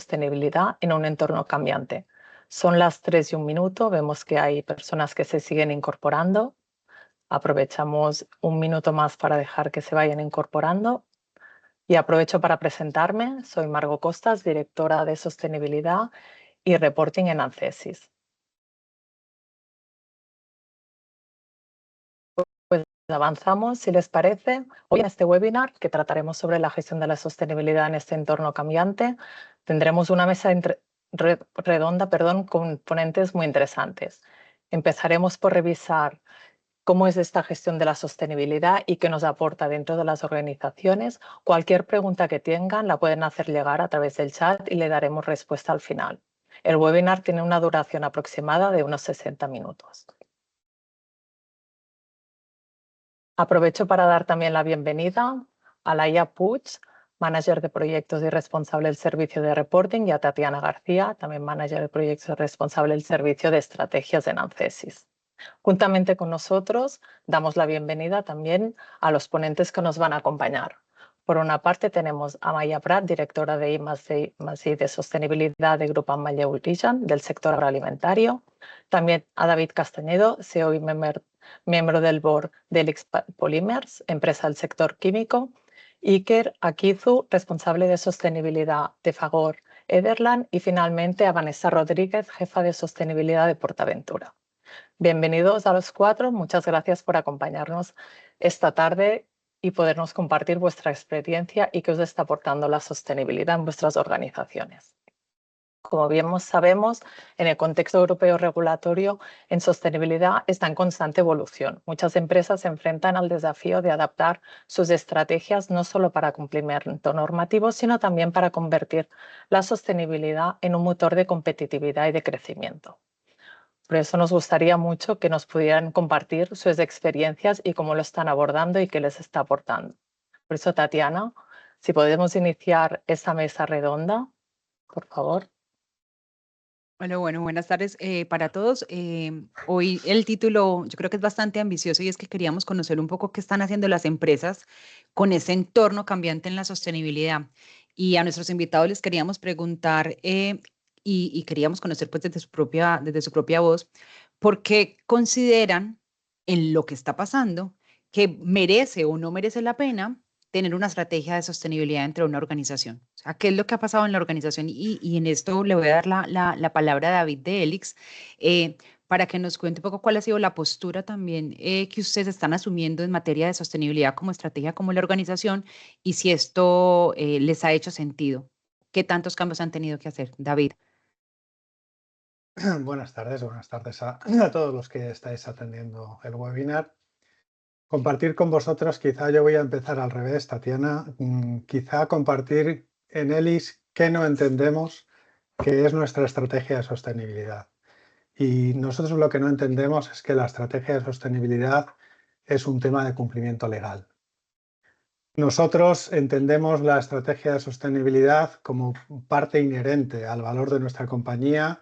sostenibilidad en un entorno cambiante. Son las 3:01, vemos que hay personas que se siguen incorporando. Aprovechamos un minuto más para dejar que se vayan incorporando. Y aprovecho para presentarme, soy Margot Costas, directora de Sostenibilidad y Reporting en ANCESIS. Pues avanzamos, si les parece. Hoy en este webinar, que trataremos sobre la gestión de la sostenibilidad en este entorno cambiante, tendremos una mesa redonda con ponentes muy interesantes. Empezaremos por revisar cómo es esta gestión de la sostenibilidad y qué nos aporta dentro de las organizaciones. Cualquier pregunta que tengan la pueden hacer llegar a través del chat y le daremos respuesta al final. El webinar tiene una duración aproximada de unos 60 minutos. Aprovecho para dar también la bienvenida a Laia Puig, manager de proyectos y responsable del servicio de reporting, y a Tatiana García, también manager de proyectos y responsable del servicio de estrategias en ANCESIS. Juntamente con nosotros, damos la bienvenida también a los ponentes que nos van a acompañar. Por una parte tenemos a Maya Prat, directora de I+D de Sostenibilidad de Grupo Ammale Origen del sector agroalimentario. También a David Castañedo, CEO y miembro del board de Helix Polymers, empresa del sector químico. Iker Akizu, responsable de sostenibilidad de Fagor Ederland. Y finalmente a Vanessa Rodríguez, jefa de sostenibilidad de Portaventura. Bienvenidos a los 4, muchas gracias por acompañarnos esta tarde y podernos compartir vuestra experiencia y qué os está aportando la sostenibilidad en vuestras organizaciones. Como bien sabemos, en el contexto europeo regulatorio, en sostenibilidad está en constante evolución. Muchas empresas se enfrentan al desafío de adaptar sus estrategias no solo para cumplimiento normativo, sino también para convertir la sostenibilidad en un motor de competitividad y de crecimiento. Por eso nos gustaría mucho que nos pudieran compartir sus experiencias y cómo lo están abordando y qué les está aportando. Por eso, Tatiana, si podemos iniciar esta mesa redonda, por favor. Bueno, buenas tardes para todos. Hoy el título yo creo que es bastante ambicioso y es que queríamos conocer un poco qué están haciendo las empresas con ese entorno cambiante en la sostenibilidad. Y a nuestros invitados les queríamos preguntar y queríamos conocer pues desde su propia voz, ¿por qué consideran en lo que está pasando que merece o no merece la pena tener una estrategia de sostenibilidad dentro de una organización? O sea, ¿qué es lo que ha pasado en la organización? Y en esto le voy a dar la palabra a David de Helix para que nos cuente un poco cuál ha sido la postura también que ustedes están asumiendo en materia de sostenibilidad como estrategia, como la organización, y si esto les ha hecho sentido. ¿Qué tantos cambios han tenido que hacer? David. Buenas tardes a todos los que estáis atendiendo el webinar. Compartir con vosotros, quizá yo voy a empezar al revés, Tatiana, quizá compartir en Helix qué no entendemos que es nuestra estrategia de sostenibilidad. Y nosotros lo que no entendemos es que la estrategia de sostenibilidad es un tema de cumplimiento legal. Nosotros entendemos la estrategia de sostenibilidad como parte inherente al valor de nuestra compañía.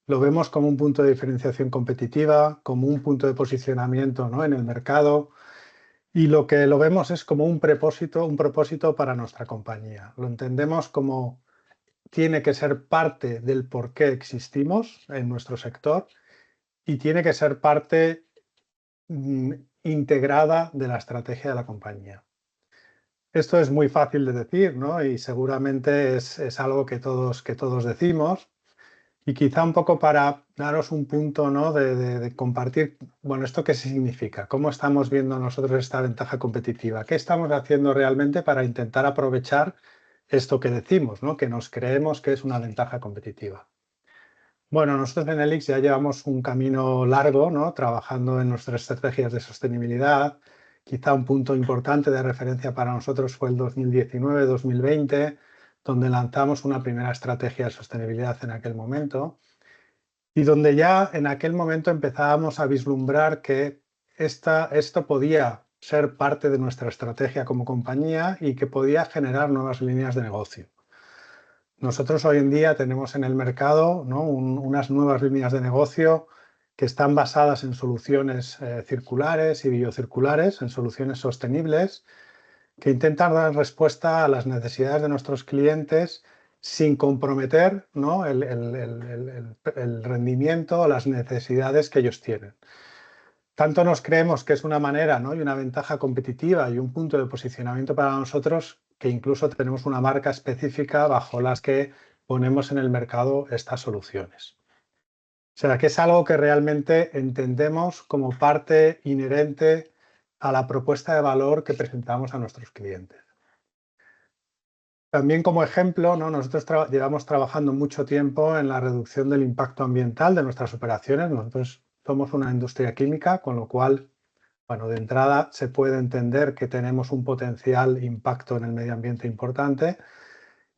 Lo vemos como un punto de diferenciación competitiva, como un punto de posicionamiento, ¿no?, en el mercado, y lo que lo vemos es como un propósito para nuestra compañía. Lo entendemos como tiene que ser parte del por qué existimos en nuestro sector y tiene que ser parte integrada de la estrategia de la compañía. Esto es muy fácil de decir, ¿no?, y seguramente es algo que todos decimos. Y quizá un poco para daros un punto, ¿no?, de compartir, bueno, ¿esto qué significa? ¿Cómo estamos viendo nosotros esta ventaja competitiva? ¿Qué estamos haciendo realmente para intentar aprovechar esto que decimos, ¿no?, que nos creemos que es una ventaja competitiva? Bueno, nosotros en Helix ya llevamos un camino largo, ¿no?, trabajando en nuestras estrategias de sostenibilidad. Quizá un punto importante de referencia para nosotros fue el 2019-2020, donde lanzamos una primera estrategia de sostenibilidad en aquel momento y donde ya en aquel momento empezábamos a vislumbrar que esto podía ser parte de nuestra estrategia como compañía y que podía generar nuevas líneas de negocio. Nosotros hoy en día tenemos en el mercado, ¿no?, unas nuevas líneas de negocio que están basadas en soluciones circulares y biocirculares, en soluciones sostenibles, que intentan dar respuesta a las necesidades de nuestros clientes sin comprometer, ¿no?, el rendimiento o las necesidades que ellos tienen. Tanto nos creemos que es una manera, ¿no?, y una ventaja competitiva y un punto de posicionamiento para nosotros, que incluso tenemos una marca específica bajo las que ponemos en el mercado estas soluciones. O sea, que es algo que realmente entendemos como parte inherente a la propuesta de valor que presentamos a nuestros clientes. También como ejemplo, ¿no?, nosotros llevamos trabajando mucho tiempo en la reducción del impacto ambiental de nuestras operaciones. Nosotros somos una industria química, con lo cual, bueno, de entrada se puede entender que tenemos un potencial impacto en el medio ambiente importante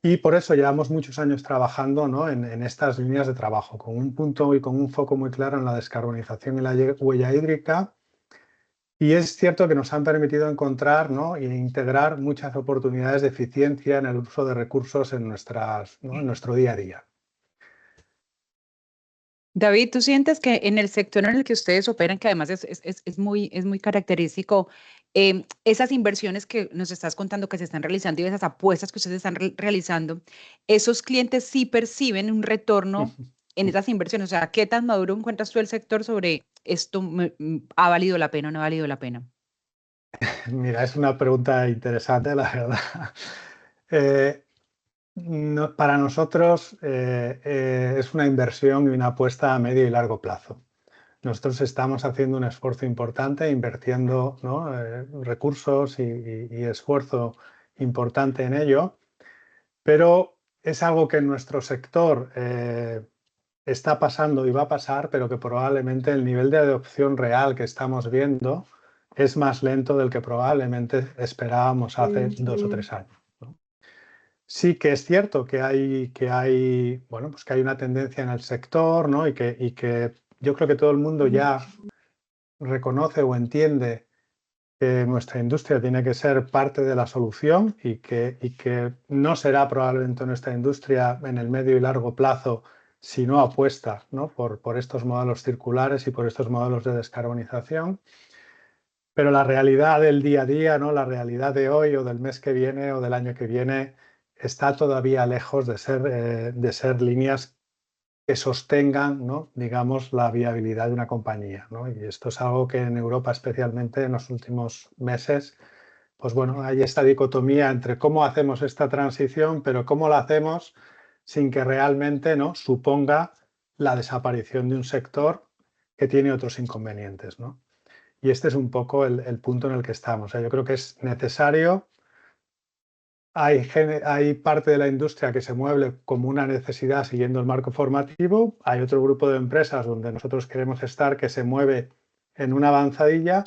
y por eso llevamos muchos años trabajando, ¿no?, en estas líneas de trabajo, con un punto y con un foco muy claro en la descarbonización y la huella hídrica. Y es cierto que nos han permitido encontrar, ¿no?, e integrar muchas oportunidades de eficiencia en el uso de recursos en, ¿no?, en nuestro día a día. David, ¿tú sientes que en el sector en el que ustedes operan, que además es muy característico, esas inversiones que nos estás contando que se están realizando y esas apuestas que ustedes están realizando, esos clientes sí perciben un retorno en esas inversiones? O sea, ¿qué tan maduro encuentras tú el sector sobre esto? ¿Ha valido la pena o no ha valido la pena? Mira, es una pregunta interesante, la verdad. Para nosotros es una inversión y una apuesta a medio y largo plazo. Nosotros estamos haciendo un esfuerzo importante, invirtiendo, ¿no?, recursos y esfuerzo importante en ello, pero es algo que en nuestro sector está pasando y va a pasar, pero que probablemente el nivel de adopción real que estamos viendo es más lento del que probablemente esperábamos hace 2 o 3 años, ¿no? Sí que es cierto que hay, bueno, pues que hay una tendencia en el sector, ¿no?, y que yo creo que todo el mundo ya reconoce o entiende que nuestra industria tiene que ser parte de la solución y que no será probablemente nuestra industria en el medio y largo plazo si no apuesta, ¿no?, por estos modelos circulares y por estos modelos de descarbonización. Pero la realidad del día a día, ¿no?, la realidad de hoy o del mes que viene o del año que viene está todavía lejos de ser líneas que sostengan, ¿no?, digamos, la viabilidad de una compañía, ¿no? Y esto es algo que en Europa, especialmente en los últimos meses, pues bueno, hay esta dicotomía entre cómo hacemos esta transición, pero cómo la hacemos sin que realmente, ¿no?, suponga la desaparición de un sector que tiene otros inconvenientes, ¿no? Y este es un poco el punto en el que estamos. O sea, yo creo que es necesario. Hay parte de la industria que se mueve como una necesidad siguiendo el marco formativo. Hay otro grupo de empresas donde nosotros queremos estar que se mueve en una avanzadilla,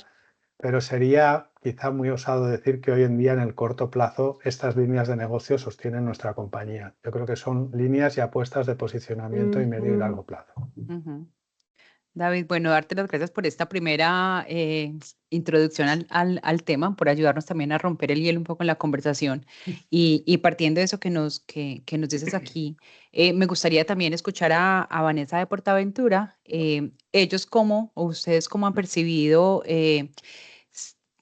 pero sería quizá muy osado decir que hoy en día en el corto plazo estas líneas de negocio sostienen nuestra compañía. Yo creo que son líneas y apuestas de posicionamiento y medio y largo plazo. David, bueno, darte las gracias por esta primera introducción al tema, por ayudarnos también a romper el hielo un poco en la conversación. Y partiendo de eso que nos dices aquí, me gustaría también escuchar a Vanessa de Portaventura. Ellos cómo, o ustedes cómo han percibido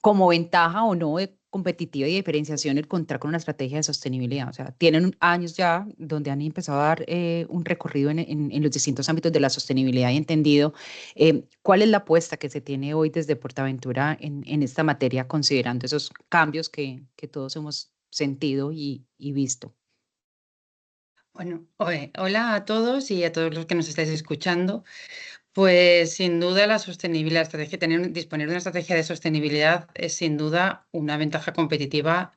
como ventaja o no de competitiva y diferenciación el contar con una estrategia de sostenibilidad. O sea, tienen años ya donde han empezado a dar un recorrido en los distintos ámbitos de la sostenibilidad y entendido cuál es la apuesta que se tiene hoy desde Portaventura en esta materia, considerando esos cambios que todos hemos sentido y visto. Bueno, hola a todos y a todos los que nos estáis escuchando. Pues sin duda la sostenibilidad, disponer de una estrategia de sostenibilidad es sin duda una ventaja competitiva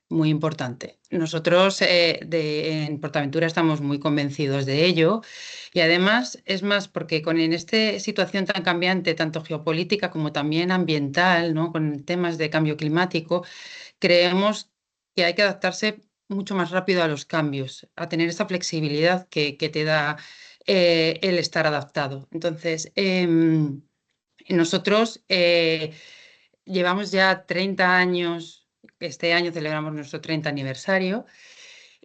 muy importante. Nosotros en Portaventura estamos muy convencidos de ello y además es más porque en esta situación tan cambiante, tanto geopolítica como también ambiental, ¿no?, con temas de cambio climático, creemos que hay que adaptarse mucho más rápido a los cambios, a tener esa flexibilidad que te da el estar adaptado. Entonces, nosotros llevamos ya 30 años, este año celebramos nuestro 30 aniversario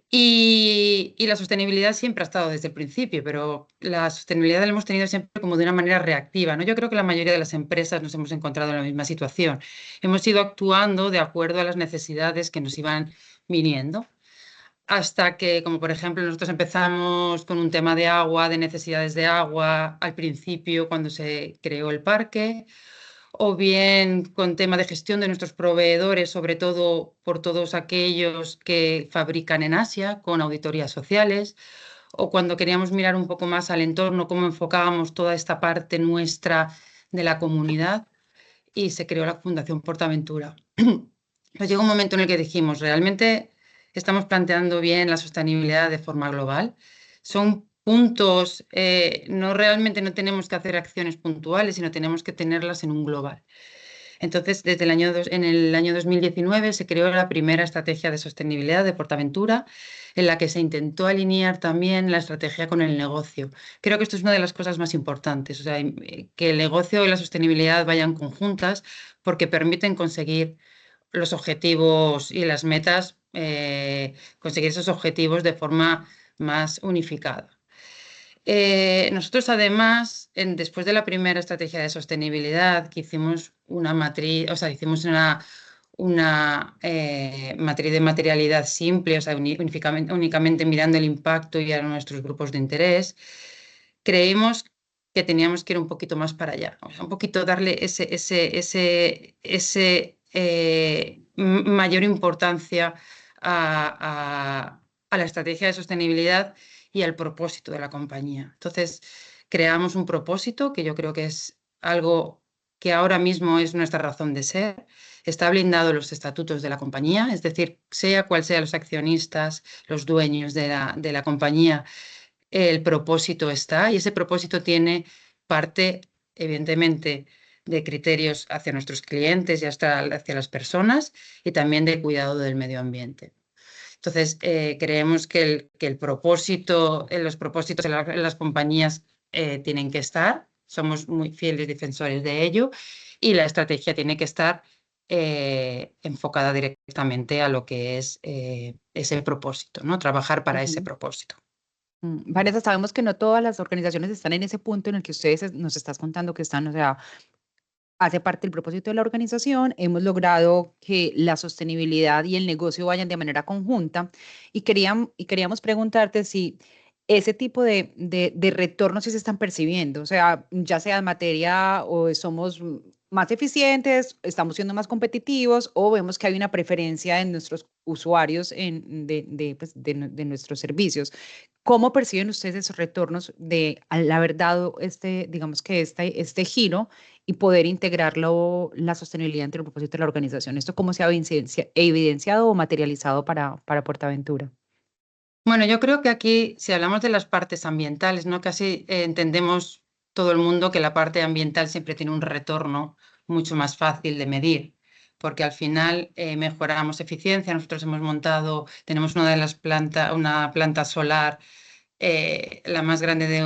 y la sostenibilidad siempre ha estado desde el principio, pero la sostenibilidad la hemos tenido siempre como de una manera reactiva, ¿no? Yo creo que la mayoría de las empresas nos hemos encontrado en la misma situación. Hemos ido actuando de acuerdo a las necesidades que nos iban viniendo. hasta que, como por ejemplo, nosotros empezamos con un tema de agua, de necesidades de agua al principio cuando se creó el parque, o bien con tema de gestión de nuestros proveedores, sobre todo por todos aquellos que fabrican en Asia, con auditorías sociales, o cuando queríamos mirar un poco más al entorno, cómo enfocábamos toda esta parte nuestra de la comunidad, y se creó la Fundación Portaventura. Pues llegó un momento en el que dijimos, realmente estamos planteando bien la sostenibilidad de forma global. Son puntos, realmente no tenemos que hacer acciones puntuales, sino tenemos que tenerlas en un global. Entonces, en el año 2019 se creó la primera estrategia de sostenibilidad de Portaventura, en la que se intentó alinear también la estrategia con el negocio. Creo que esto es una de las cosas más importantes, o sea, que el negocio y la sostenibilidad vayan conjuntas, porque permiten conseguir los objetivos y las metas, conseguir esos objetivos de forma más unificada. Nosotros además, después de la primera estrategia de sostenibilidad, que hicimos una matriz, o sea, hicimos una matriz de materialidad simple, o sea, únicamente mirando el impacto y a nuestros grupos de interés, creímos que teníamos que ir un poquito más para allá, o sea, un poquito darle mayor importancia a la estrategia de sostenibilidad y al propósito de la compañía. Entonces, creamos un propósito que yo creo que es algo que ahora mismo es nuestra razón de ser. Está blindado en los estatutos de la compañía, es decir, sea cual sean los accionistas, los dueños de la compañía, el propósito está, y ese propósito tiene parte, evidentemente, de criterios hacia nuestros clientes y hasta hacia las personas, y también de cuidado del medio ambiente. Entonces, creemos que los propósitos en las compañías tienen que estar, somos muy fieles defensores de ello, y la estrategia tiene que estar enfocada directamente a lo que es ese propósito, ¿no? Trabajar para ese propósito. Vanessa, sabemos que no todas las organizaciones están en ese punto en el que ustedes nos estás contando que están, o sea, hace parte del propósito de la organización. Hemos logrado que la sostenibilidad y el negocio vayan de manera conjunta, y queríamos preguntarte si ese tipo de retornos sí se están percibiendo, o sea, ya sea en materia o somos más eficientes, estamos siendo más competitivos, o vemos que hay una preferencia en nuestros usuarios de nuestros servicios. ¿Cómo perciben ustedes esos retornos al haber dado digamos que este giro y poder integrarlo, la sostenibilidad entre el propósito de la organización? ¿Esto cómo se ha evidenciado o materializado para Portaventura? Bueno, yo creo que aquí, si hablamos de las partes ambientales, ¿no? Casi entendemos todo el mundo que la parte ambiental siempre tiene un retorno mucho más fácil de medir, porque al final mejoramos eficiencia. Nosotros tenemos una planta solar, la más grande de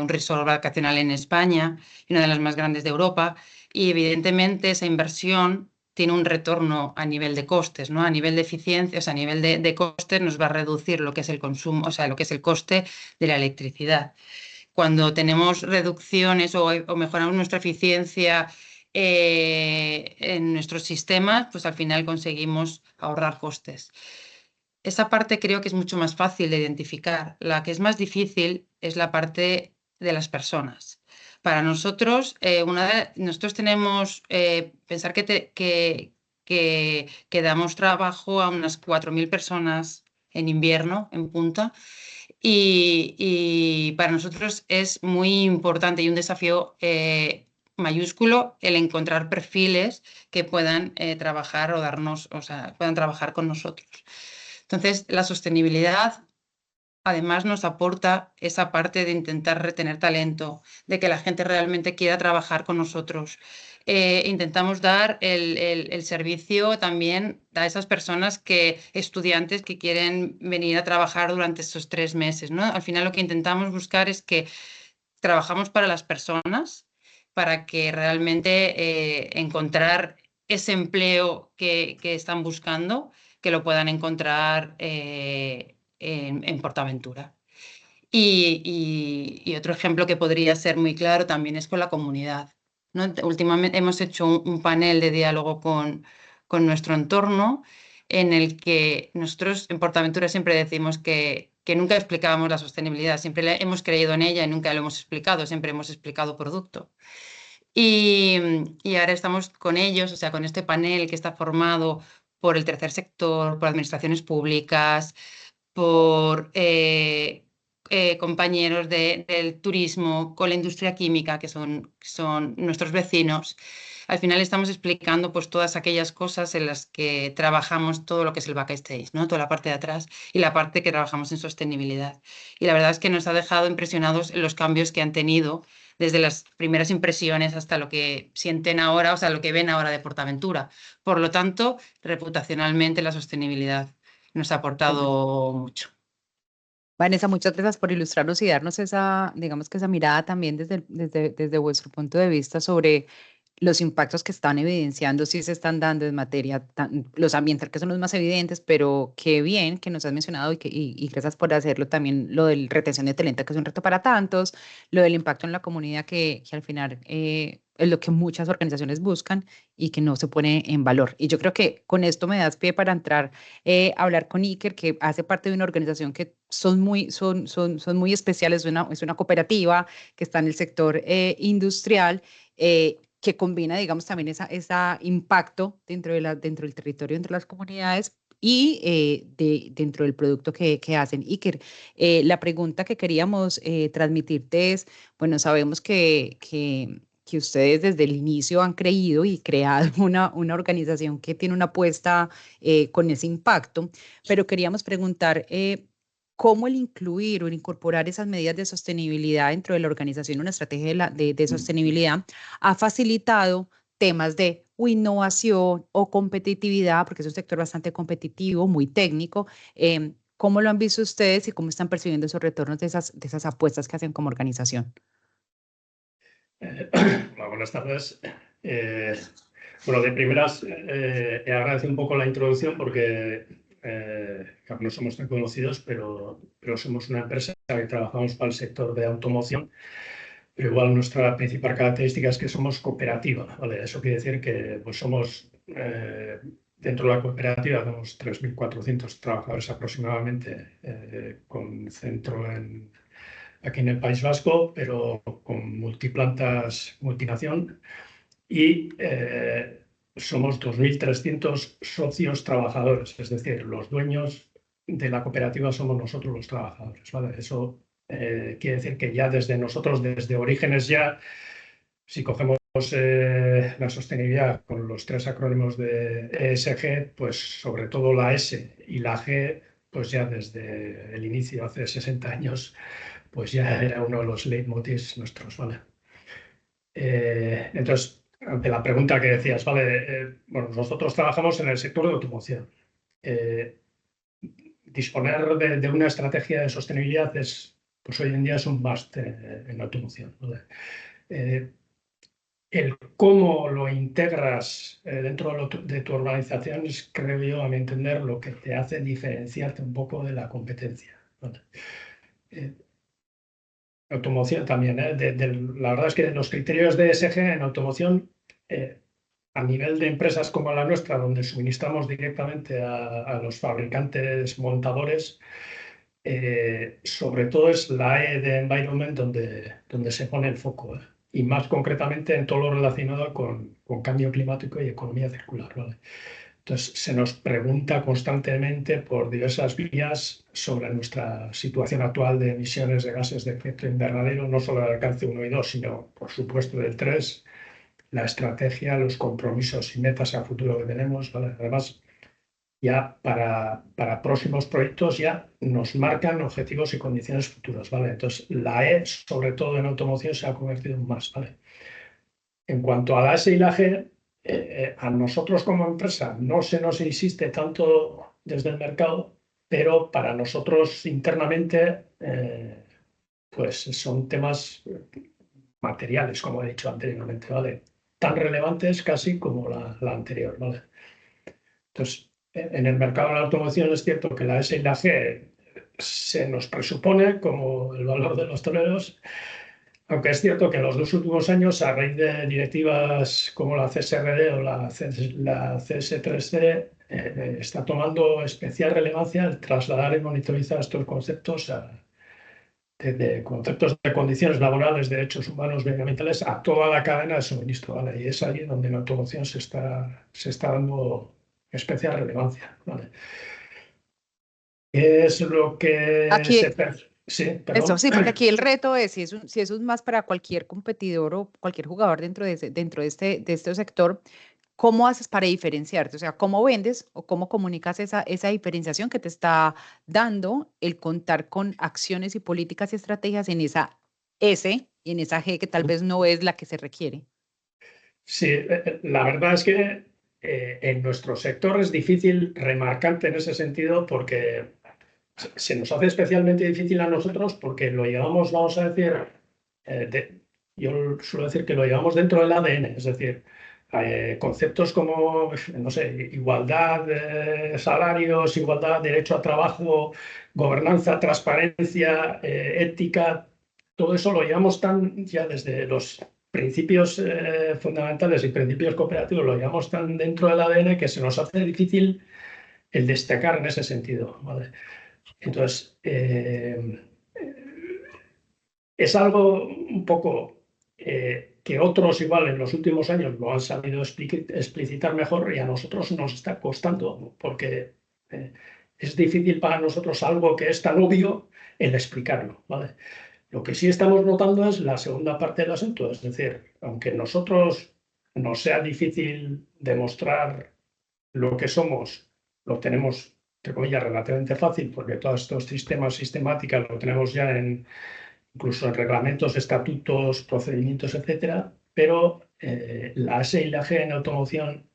un resort vacacional en España y una de las más grandes de Europa, y evidentemente esa inversión tiene un retorno a nivel de costes, ¿no? A nivel de eficiencia, o sea, a nivel de costes nos va a reducir lo que es el consumo, o sea, lo que es el coste de la electricidad. Cuando tenemos reducciones o mejoramos nuestra eficiencia en nuestros sistemas, pues al final conseguimos ahorrar costes. Esa parte creo que es mucho más fácil de identificar. La que es más difícil es la parte de las personas. Para nosotros, nosotros tenemos, pensar que damos trabajo a unas 4.000 personas en invierno, en Punta, y para nosotros es muy importante y un desafío mayúsculo el encontrar perfiles que puedan trabajar puedan trabajar con nosotros. Entonces, la sostenibilidad además nos aporta esa parte de intentar retener talento, de que la gente realmente quiera trabajar con nosotros. Intentamos dar el servicio también a esas personas estudiantes que quieren venir a trabajar durante estos 3 meses, ¿no? Al final lo que intentamos buscar es que trabajamos para las personas, para que realmente encontrar ese empleo que están buscando, que lo puedan encontrar en Portaventura. Y otro ejemplo que podría ser muy claro también es con la comunidad, ¿no? Últimamente hemos hecho un panel de diálogo con nuestro entorno, en el que nosotros en PortAventura siempre decimos que nunca explicábamos la sostenibilidad, siempre hemos creído en ella y nunca lo hemos explicado, siempre hemos explicado producto. Y ahora estamos con ellos, o sea, con este panel que está formado por el tercer sector, por administraciones públicas, por compañeros del turismo, con la industria química, que son nuestros vecinos. Al final estamos explicando pues, todas aquellas cosas en las que trabajamos todo lo que es el backstage, ¿no? Toda la parte de atrás y la parte que trabajamos en sostenibilidad. Y la verdad es que nos ha dejado impresionados los cambios que han tenido desde las primeras impresiones hasta lo que sienten ahora, o sea, lo que ven ahora de PortAventura. Por lo tanto, reputacionalmente la sostenibilidad nos ha aportado mucho. Vanessa, muchas gracias por ilustrarnos y darnos esa, digamos que esa mirada también desde vuestro punto de vista sobre los impactos que están evidenciando, sí se están dando en materia, los ambientales que son los más evidentes, pero qué bien que nos has mencionado y gracias por hacerlo también, lo de retención de talento, que es un reto para tantos, lo del impacto en la comunidad, que al final es lo que muchas organizaciones buscan y que no se pone en valor. Y yo creo que con esto me das pie para entrar a hablar con Iker, que hace parte de una organización que son muy especiales, es una cooperativa que está en el sector industrial, que combina, digamos, también ese impacto dentro del territorio, entre las comunidades y dentro del producto que hacen. Iker, la pregunta que queríamos transmitirte es, bueno, sabemos que ustedes desde el inicio han creído y creado una organización que tiene una apuesta con ese impacto, pero queríamos preguntar cómo el incluir o el incorporar esas medidas de sostenibilidad dentro de la organización, una estrategia de sostenibilidad, ha facilitado temas de innovación o competitividad, porque es un sector bastante competitivo, muy técnico. ¿Cómo lo han visto ustedes y cómo están percibiendo esos retornos de esas apuestas que hacen como organización? Buenas tardes. Bueno, de primeras, he agradecido un poco la introducción porque claro, no somos tan conocidos, pero somos una empresa que trabajamos para el sector de automoción. Pero igual nuestra principal característica es que somos cooperativa, ¿vale? Eso quiere decir que pues, somos, dentro de la cooperativa, tenemos 3.400 trabajadores aproximadamente, con centro aquí en el País Vasco, pero con multiplantas, multinación, y somos 2.300 socios trabajadores, es decir, los dueños de la cooperativa somos nosotros los trabajadores, ¿vale? Eso quiere decir que ya desde nosotros, desde orígenes ya, si cogemos la sostenibilidad con los 3 acrónimos de ESG, pues sobre todo la S y la G, pues ya desde el inicio, hace 60 años, pues ya era uno de los leitmotivs nuestros, ¿vale? Entonces, ante la pregunta que decías, ¿vale? Bueno, nosotros trabajamos en el sector de automoción. Disponer de una estrategia de sostenibilidad pues hoy en día es un must en automoción, ¿vale? El cómo lo integras dentro de tu organización es, creo yo, a mi entender, lo que te hace diferenciarte un poco de la competencia, ¿vale? Automoción también, la verdad es que los criterios de ESG en automoción, a nivel de empresas como la nuestra, donde suministramos directamente a los fabricantes montadores, sobre todo es la E de Environment donde se pone el foco, y más concretamente en todo lo relacionado con cambio climático y economía circular, ¿vale? Entonces, se nos pregunta constantemente por diversas vías sobre nuestra situación actual de emisiones de gases de efecto invernadero, no solo del alcance 1 y 2, sino, por supuesto, del 3, la estrategia, los compromisos y metas a futuro que tenemos, ¿vale? Además, ya para próximos proyectos ya nos marcan objetivos y condiciones futuras, ¿vale? Entonces, la E, sobre todo en automoción, se ha convertido en más, ¿vale? En cuanto a la S y la G, a nosotros como empresa no se nos insiste tanto desde el mercado, pero para nosotros internamente pues son temas materiales, como he dicho anteriormente, ¿vale? Tan relevantes casi como la anterior, ¿vale? Entonces, en el mercado de la automoción es cierto que la S y la G se nos presupone como el valor de los toreros, aunque es cierto que en los 2 últimos años, a raíz de directivas como la CSRD o la CS3C, está tomando especial relevancia el trasladar y monitorizar estos conceptos de conceptos de condiciones laborales, derechos humanos, medioambientales, a toda la cadena de suministro, ¿vale? Y es ahí donde la automoción se está dando especial relevancia, ¿vale? Es lo que Aquí, Sí, eso, perdón. sí, porque aquí el reto es, si eso es más para cualquier competidor o cualquier jugador dentro de este sector, ¿cómo haces para diferenciarte? O sea, ¿cómo vendes o cómo comunicas esa diferenciación que te está dando el contar con acciones y políticas y estrategias en esa S y en esa G que tal vez no es la que se requiere? Sí, la verdad es que en nuestro sector es difícil remarcante en ese sentido porque se nos hace especialmente difícil a nosotros porque lo llevamos, vamos a decir, yo suelo decir que lo llevamos dentro del ADN, es decir, conceptos como, no sé, igualdad, salarios, igualdad, derecho a trabajo, gobernanza, transparencia, ética, todo eso lo llevamos tan ya desde los principios fundamentales y principios cooperativos, lo llevamos tan dentro del ADN que se nos hace difícil el destacar en ese sentido, ¿vale? Entonces, es algo un poco que otros igual en los últimos años lo han sabido explicitar mejor y a nosotros nos está costando, ¿no? Porque es difícil para nosotros algo que es tan obvio el explicarlo, ¿vale? Lo que sí estamos notando es la segunda parte del asunto, es decir, aunque nosotros nos sea difícil demostrar lo que somos, lo tenemos, entre comillas, relativamente fácil, porque todos estos sistemas sistemáticas lo tenemos ya incluso en reglamentos, estatutos, procedimientos, etcétera, pero la S y la G en automoción,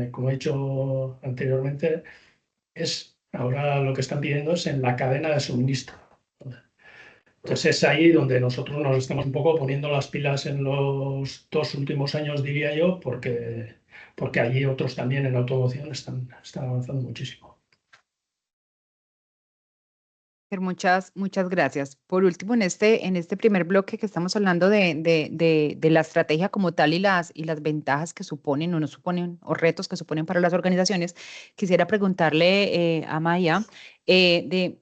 como he dicho anteriormente, ahora lo que están pidiendo es en la cadena de suministro. Entonces es ahí donde nosotros nos estamos un poco poniendo las pilas en los 2 últimos años, diría yo, porque allí otros también en automoción están avanzando muchísimo. Muchas gracias. Por último, en este primer bloque que estamos hablando de la estrategia como tal y las ventajas que suponen o no suponen o retos que suponen para las organizaciones, quisiera preguntarle a Maya de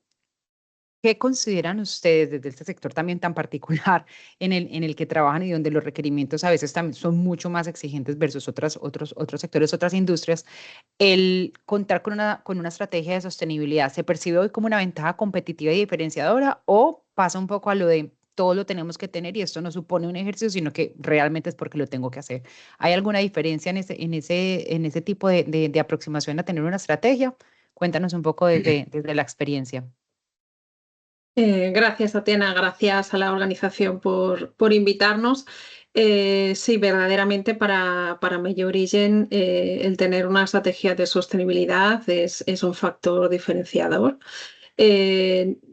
¿qué consideran ustedes desde este sector también tan particular en el que trabajan y donde los requerimientos a veces también son mucho más exigentes versus otros sectores, otras industrias? El contar con una estrategia de sostenibilidad, ¿se percibe hoy como una ventaja competitiva y diferenciadora o pasa un poco a lo de todo lo tenemos que tener y esto no supone un ejercicio, sino que realmente es porque lo tengo que hacer? ¿Hay alguna diferencia en ese tipo de aproximación a tener una estrategia? Cuéntanos un poco desde la experiencia. Gracias, Tatiana. Gracias a la organización por invitarnos. Sí, verdaderamente para Medio Origen el tener una estrategia de sostenibilidad es un factor diferenciador.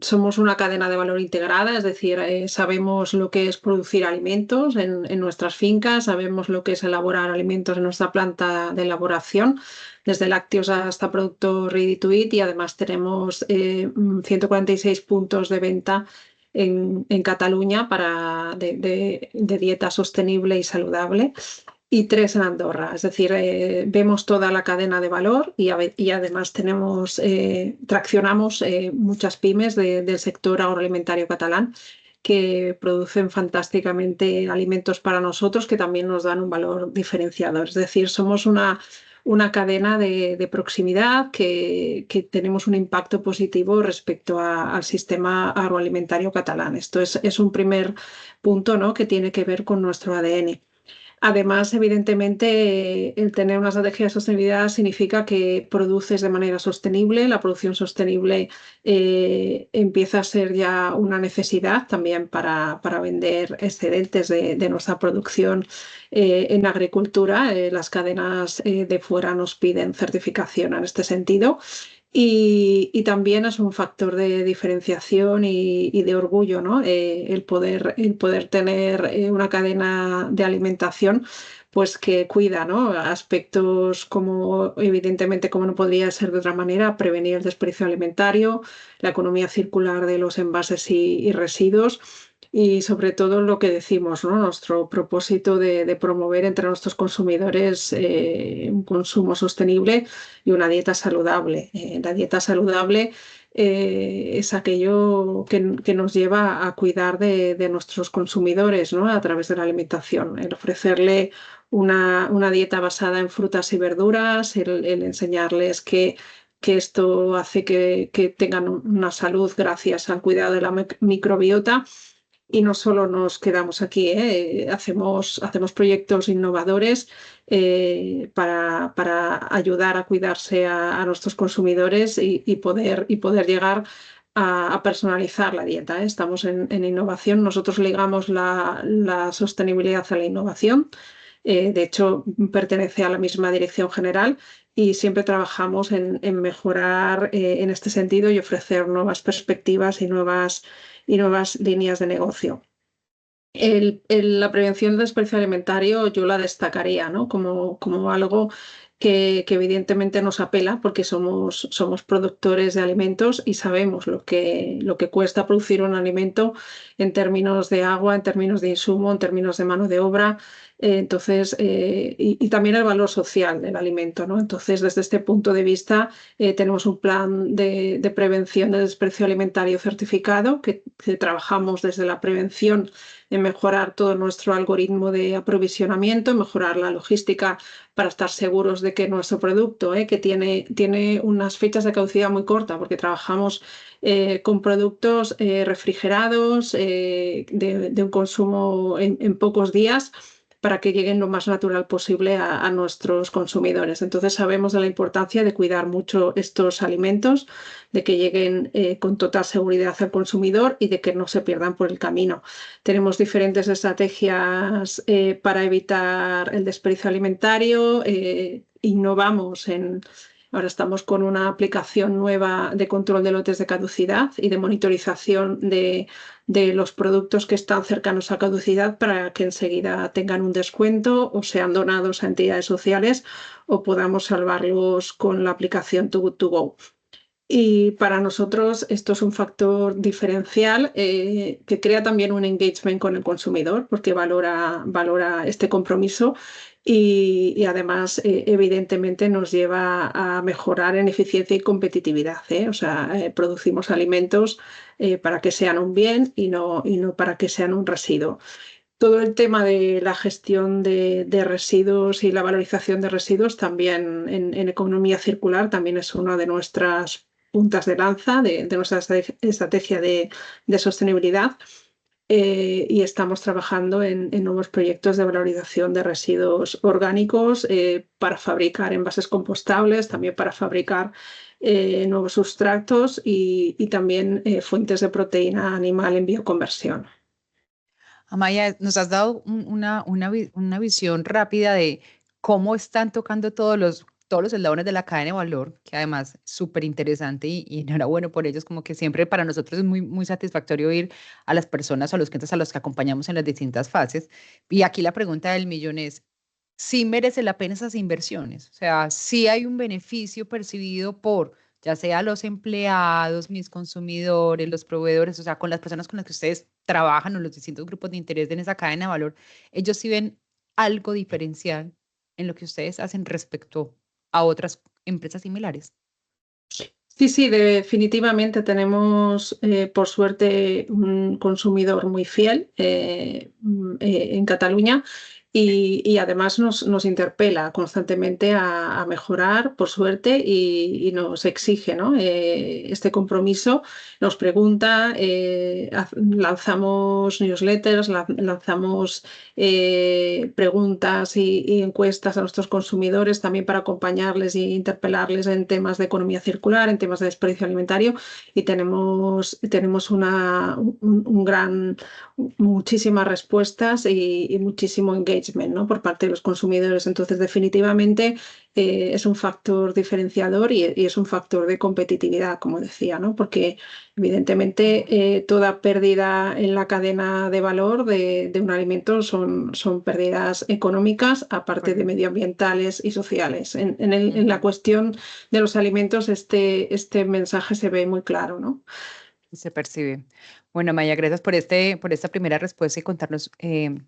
Somos una cadena de valor integrada, es decir, sabemos lo que es producir alimentos en nuestras fincas, sabemos lo que es elaborar alimentos en nuestra planta de elaboración, desde lácteos hasta productos ready to eat, y además tenemos 146 puntos de venta en Cataluña de dieta sostenible y saludable, y 3 en Andorra. Es decir, vemos toda la cadena de valor y además traccionamos muchas pymes del sector agroalimentario catalán que producen fantásticamente alimentos para nosotros que también nos dan un valor diferenciador. Es decir, somos una cadena de proximidad que tenemos un impacto positivo respecto al sistema agroalimentario catalán. Esto es un primer punto, ¿no?, que tiene que ver con nuestro ADN. Además, evidentemente, el tener una estrategia de sostenibilidad significa que produces de manera sostenible. La producción sostenible empieza a ser ya una necesidad también para vender excedentes de nuestra producción en agricultura. Las cadenas de fuera nos piden certificación en este sentido. Y también es un factor de diferenciación y de orgullo, ¿no? El poder tener una cadena de alimentación pues que cuida, ¿no? Aspectos como, evidentemente, como no podría ser de otra manera, prevenir el desperdicio alimentario, la economía circular de los envases y residuos. Y sobre todo lo que decimos, ¿no? Nuestro propósito de promover entre nuestros consumidores un consumo sostenible y una dieta saludable. La dieta saludable es aquello que nos lleva a cuidar de nuestros consumidores, ¿no? A través de la alimentación, el ofrecerle una dieta basada en frutas y verduras, el enseñarles que esto hace que tengan una salud gracias al cuidado de la microbiota. Y no solo nos quedamos aquí, hacemos proyectos innovadores para ayudar a cuidarse a nuestros consumidores y poder llegar a personalizar la dieta. Estamos en innovación, nosotros ligamos la sostenibilidad a la innovación. De hecho, pertenece a la misma dirección general y siempre trabajamos en mejorar en este sentido y ofrecer nuevas perspectivas y nuevas líneas de negocio. La prevención del desperdicio alimentario yo la destacaría, ¿no? como algo que evidentemente nos apela porque somos productores de alimentos y sabemos lo que cuesta producir un alimento en términos de agua, en términos de insumo, en términos de mano de obra. Entonces, y también el valor social del alimento, ¿no? Entonces, desde este punto de vista, tenemos un plan de prevención del desperdicio alimentario certificado que trabajamos desde la prevención en mejorar todo nuestro algoritmo de aprovisionamiento, en mejorar la logística para estar seguros de que nuestro producto, que tiene unas fechas de caducidad muy cortas, porque trabajamos con productos refrigerados de un consumo en pocos días, para que lleguen lo más natural posible a nuestros consumidores. Entonces sabemos de la importancia de cuidar mucho estos alimentos, de que lleguen con total seguridad al consumidor y de que no se pierdan por el camino. Tenemos diferentes estrategias para evitar el desperdicio alimentario, innovamos Ahora estamos con una aplicación nueva de control de lotes de caducidad y de monitorización de los productos que están cercanos a caducidad para que enseguida tengan un descuento o sean donados a entidades sociales o podamos salvarlos con la aplicación Too Good To Go. Y para nosotros esto es un factor diferencial que crea también un engagement con el consumidor porque valora este compromiso y además evidentemente nos lleva a mejorar en eficiencia y competitividad. O sea, producimos alimentos para que sean un bien y no para que sean un residuo. Todo el tema de la gestión de residuos y la valorización de residuos también en economía circular también es una de nuestras puntas de lanza de nuestra estrategia de sostenibilidad y estamos trabajando en nuevos proyectos de valorización de residuos orgánicos para fabricar envases compostables, también para fabricar nuevos sustratos y también fuentes de proteína animal en bioconversión. Amaya, nos has dado una visión rápida de cómo están tocando todos los eslabones de la cadena de valor, que además es súper interesante y enhorabuena por ellos, como que siempre para nosotros es muy, muy satisfactorio oír a las personas o a los clientes a los que acompañamos en las distintas fases. Y aquí la pregunta del millón es, ¿sí merece la pena esas inversiones? O sea, ¿sí hay un beneficio percibido por ya sea los empleados, mis consumidores, los proveedores, o sea, con las personas con las que ustedes trabajan o los distintos grupos de interés en esa cadena de valor, ellos sí ven algo diferencial en lo que ustedes hacen respecto a otras empresas similares? Sí, definitivamente tenemos, por suerte, un consumidor muy fiel en Cataluña y además nos interpela constantemente a mejorar, por suerte, y nos exige, ¿no? Este compromiso. Nos pregunta, lanzamos newsletters, lanzamos preguntas y encuestas a nuestros consumidores también para acompañarles e interpelarles en temas de economía circular, en temas de desperdicio alimentario y tenemos muchísimas respuestas y muchísimo engagement engagement, ¿no? Por parte de los consumidores. Entonces, definitivamente es un factor diferenciador y es un factor de competitividad, como decía, ¿no? Porque evidentemente toda pérdida en la cadena de valor de un alimento son pérdidas económicas, aparte de medioambientales y sociales. En la cuestión de los alimentos este mensaje se ve muy claro, ¿no? Se percibe. Bueno, Maya, gracias por esta primera respuesta y contarnos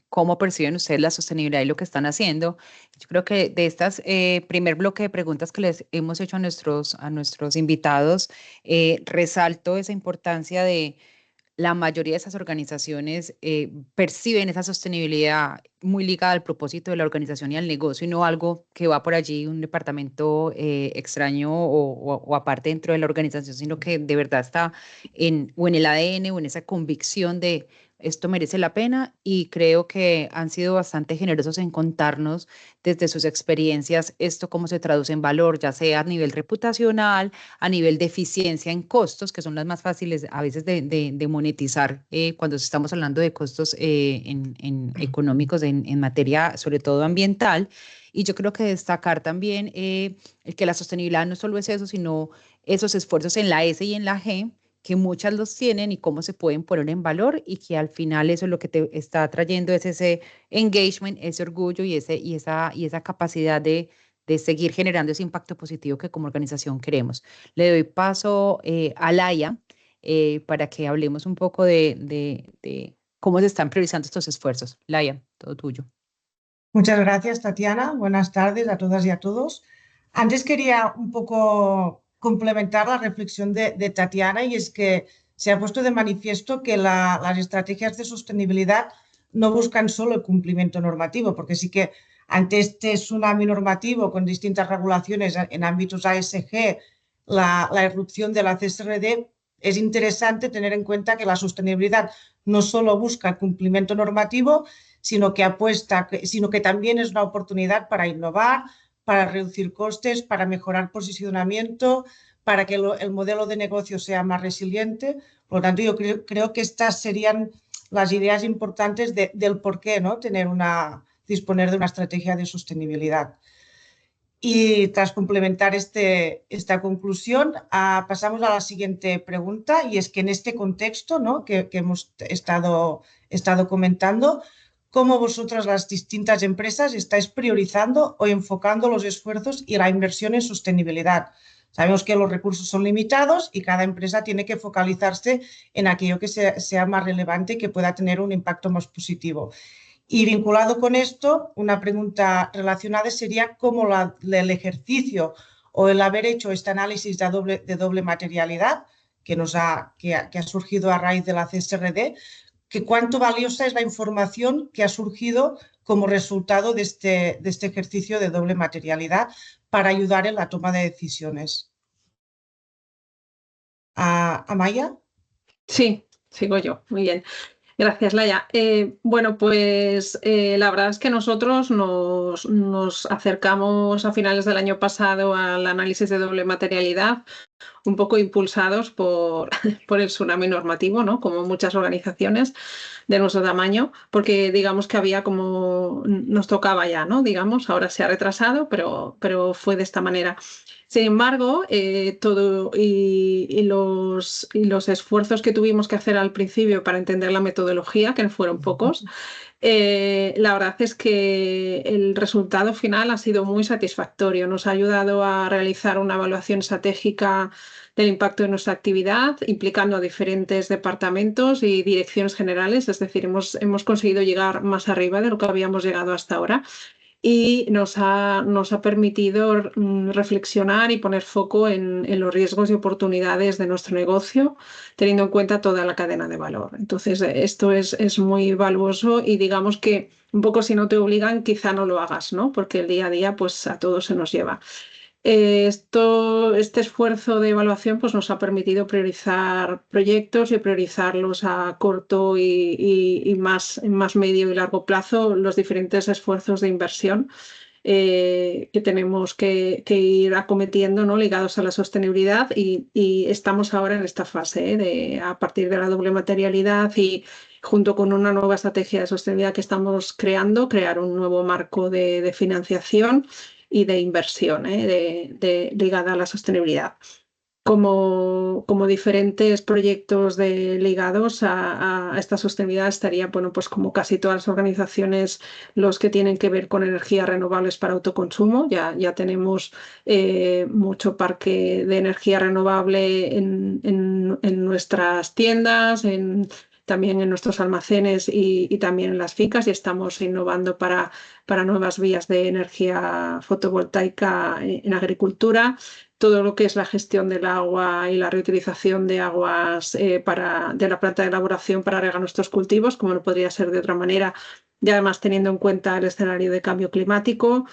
cómo perciben ustedes la sostenibilidad y lo que están haciendo. Yo creo que de estas primer bloque de preguntas que les hemos hecho a nuestros invitados, resalto esa importancia de la mayoría de esas organizaciones perciben esa sostenibilidad muy ligada al propósito de la organización y al negocio, y no algo que va por allí, un departamento extraño o aparte dentro de la organización, sino que de verdad está o en el ADN o en esa convicción de esto merece la pena, y creo que han sido bastante generosos en contarnos desde sus experiencias esto cómo se traduce en valor, ya sea a nivel reputacional, a nivel de eficiencia en costos, que son las más fáciles a veces de monetizar cuando estamos hablando de costos económicos en materia, sobre todo ambiental. Y yo creo que destacar también que la sostenibilidad no solo es eso, sino esos esfuerzos en la S y en la G, que muchas los tienen y cómo se pueden poner en valor, y que al final eso es lo que te está trayendo, es ese engagement, ese orgullo y esa capacidad de seguir generando ese impacto positivo que como organización queremos. Le doy paso a Laia para que hablemos un poco de cómo se están priorizando estos esfuerzos. Laia, todo tuyo. Muchas gracias, Tatiana. Buenas tardes a todas y a todos. Antes quería un poco complementar la reflexión de Tatiana, y es que se ha puesto de manifiesto que las estrategias de sostenibilidad no buscan solo el cumplimiento normativo, porque sí que ante este tsunami normativo con distintas regulaciones en ámbitos ASG, la irrupción de la CSRD, es interesante tener en cuenta que la sostenibilidad no solo busca el cumplimiento normativo, sino que también es una oportunidad para innovar, para reducir costes, para mejorar posicionamiento, para que el modelo de negocio sea más resiliente. Por lo tanto, yo creo que estas serían las ideas importantes del por qué, ¿no? Disponer de una estrategia de sostenibilidad. Y tras complementar esta conclusión, pasamos a la siguiente pregunta, y es que en este contexto, ¿no?, que hemos estado comentando, ¿cómo vosotras, las distintas empresas, estáis priorizando o enfocando los esfuerzos y la inversión en sostenibilidad? Sabemos que los recursos son limitados y cada empresa tiene que focalizarse en aquello que sea más relevante y que pueda tener un impacto más positivo. Y vinculado con esto, una pregunta relacionada sería cómo el ejercicio o el haber hecho este análisis de doble materialidad que ha surgido a raíz de la CSRD, que cuánto valiosa es la información que ha surgido como resultado de este ejercicio de doble materialidad para ayudar en la toma de decisiones. ¿Amaya? Sí, sigo yo. Muy bien. Gracias, Laia. Bueno, pues la verdad es que nosotros nos acercamos a finales del año pasado al análisis de doble materialidad, un poco impulsados por el tsunami normativo, ¿no? Como muchas organizaciones de nuestro tamaño, porque digamos que había como nos tocaba ya, ¿no? Digamos, ahora se ha retrasado, pero fue de esta manera. Sin embargo, todo y los esfuerzos que tuvimos que hacer al principio para entender la metodología, que no fueron pocos, la verdad es que el resultado final ha sido muy satisfactorio. Nos ha ayudado a realizar una evaluación estratégica del impacto de nuestra actividad, implicando a diferentes departamentos y direcciones generales. Es decir, hemos conseguido llegar más arriba de lo que habíamos llegado hasta ahora, y nos ha permitido reflexionar y poner foco en los riesgos y oportunidades de nuestro negocio, teniendo en cuenta toda la cadena de valor. Entonces, esto es muy valuoso, y digamos que un poco, si no te obligan, quizá no lo hagas, ¿no? Porque el día a día pues a todos se nos lleva. Este esfuerzo de evaluación pues, nos ha permitido priorizar proyectos y priorizarlos a corto y más medio y largo plazo, los diferentes esfuerzos de inversión que tenemos que ir acometiendo, ¿no? Ligados a la sostenibilidad y estamos ahora en esta fase, a partir de la doble materialidad y junto con una nueva estrategia de sostenibilidad que estamos creando, crear un nuevo marco de financiación y de inversión ligada a la sostenibilidad. Como diferentes proyectos ligados a esta sostenibilidad estaría, bueno, pues como casi todas las organizaciones, los que tienen que ver con energías renovables para autoconsumo. Ya tenemos mucho parque de energía renovable en nuestras tiendas, también en nuestros almacenes y también en las fincas, y estamos innovando para nuevas vías de energía fotovoltaica en agricultura. Todo lo que es la gestión del agua y la reutilización de aguas de la planta de elaboración para regar nuestros cultivos, como no podría ser de otra manera, y además teniendo en cuenta el escenario de cambio climático,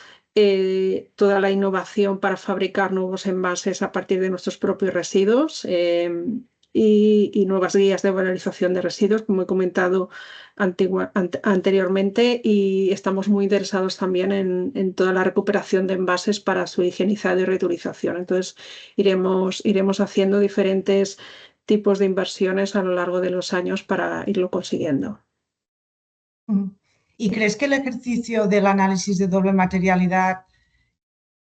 toda la innovación para fabricar nuevos envases a partir de nuestros propios residuos y nuevas guías de valorización de residuos, como he comentado anteriormente, y estamos muy interesados también en toda la recuperación de envases para su higienizado y reutilización. Entonces, iremos haciendo diferentes tipos de inversiones a lo largo de los años para irlo consiguiendo. ¿Y crees que el ejercicio del análisis de doble materialidad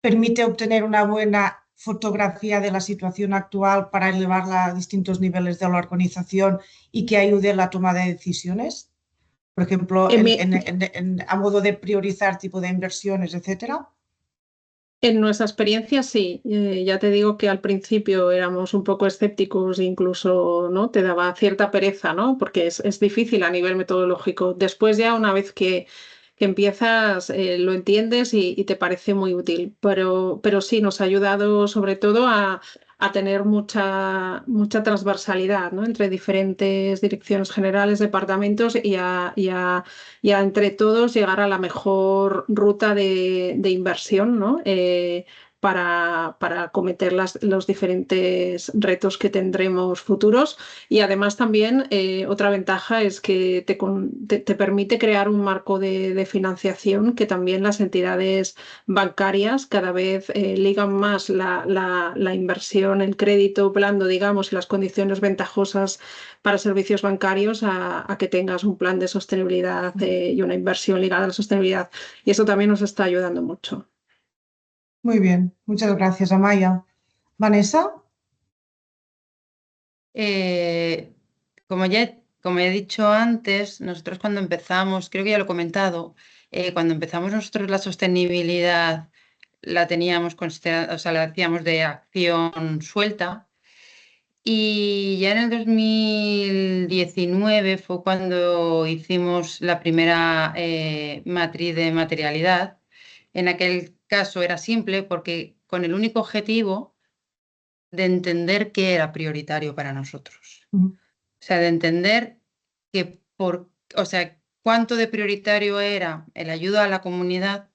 permite obtener una buena fotografía de la situación actual para elevarla a distintos niveles de la organización y que ayude en la toma de decisiones? Por ejemplo, a modo de priorizar tipo de inversiones, etcétera. En nuestra experiencia sí, ya te digo que al principio éramos un poco escépticos, incluso ¿no? Te daba cierta pereza, ¿no? Porque es difícil a nivel metodológico. Después ya una vez que empiezas lo entiendes y te parece muy útil, pero sí nos ha ayudado sobre todo a tener mucha transversalidad, ¿no? Entre diferentes direcciones generales, departamentos y a entre todos llegar a la mejor ruta de inversión, ¿no? Para acometer los diferentes retos que tendremos futuros. Y además también otra ventaja es que te permite crear un marco de financiación que también las entidades bancarias cada vez ligan más la inversión, el crédito blando, digamos, y las condiciones ventajosas para servicios bancarios a que tengas un plan de sostenibilidad y una inversión ligada a la sostenibilidad. Y eso también nos está ayudando mucho. Muy bien, muchas gracias, Amaya. Vanessa. Como he dicho antes, nosotros cuando empezamos, creo que ya lo he comentado, cuando empezamos nosotros la sostenibilidad la teníamos considerada, o sea, la hacíamos de acción suelta. Y ya en el 2019 fue cuando hicimos la primera matriz de materialidad. En aquel caso era simple porque con el único objetivo de entender qué era prioritario para nosotros. O sea, de entender cuánto de prioritario era el ayuda a la comunidad,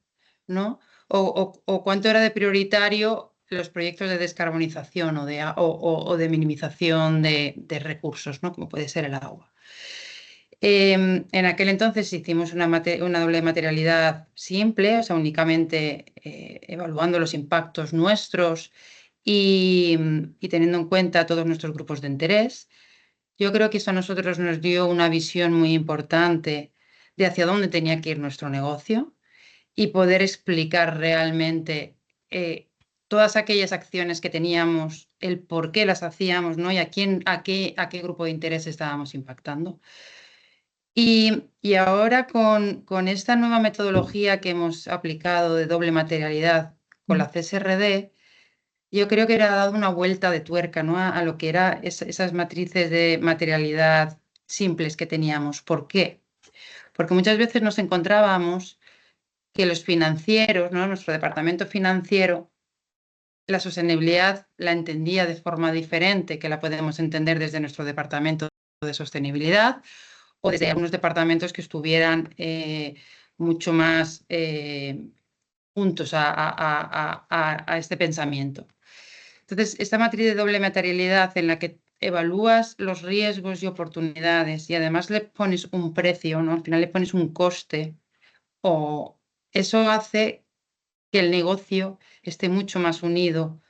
¿no? O cuánto era de prioritario los proyectos de descarbonización o de minimización de recursos, ¿no? Como puede ser el agua. En aquel entonces hicimos una doble materialidad simple, o sea, únicamente evaluando los impactos nuestros y teniendo en cuenta todos nuestros grupos de interés. Yo creo que eso a nosotros nos dio una visión muy importante de hacia dónde tenía que ir nuestro negocio y poder explicar realmente todas aquellas acciones que teníamos, el por qué las hacíamos, ¿no? Y a qué grupo de interés estábamos impactando. Y ahora con esta nueva metodología que hemos aplicado de doble materialidad con la CSRD, yo creo que era dado una vuelta de tuerca, ¿no? a lo que eran esas matrices de materialidad simples que teníamos. ¿Por qué? Porque muchas veces nos encontrábamos que los financieros, ¿no? Nuestro departamento financiero, la sostenibilidad la entendía de forma diferente que la podemos entender desde nuestro departamento de sostenibilidad o desde algunos departamentos que estuvieran mucho más juntos a este pensamiento. Entonces, esta matriz de doble materialidad en la que evalúas los riesgos y oportunidades y además le pones un precio, ¿no? Al final le pones un coste, o eso hace que el negocio esté mucho más unido,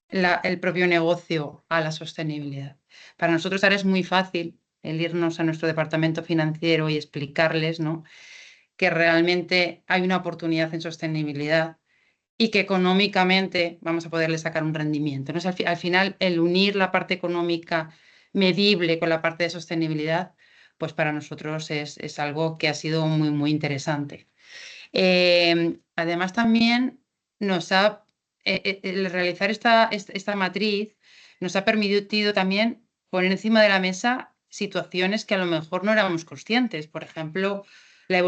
el propio negocio, a la sostenibilidad. Para nosotros ahora es muy fácil el irnos a nuestro departamento financiero y explicarles, ¿no?, que realmente hay una oportunidad en sostenibilidad y que económicamente vamos a poderle sacar un rendimiento. Entonces, al final, el unir la parte económica medible con la parte de sostenibilidad, pues para nosotros es algo que ha sido muy, muy interesante. Además, también el realizar esta matriz nos ha permitido también poner encima de la mesa situaciones que a lo mejor no éramos conscientes. Por ejemplo, la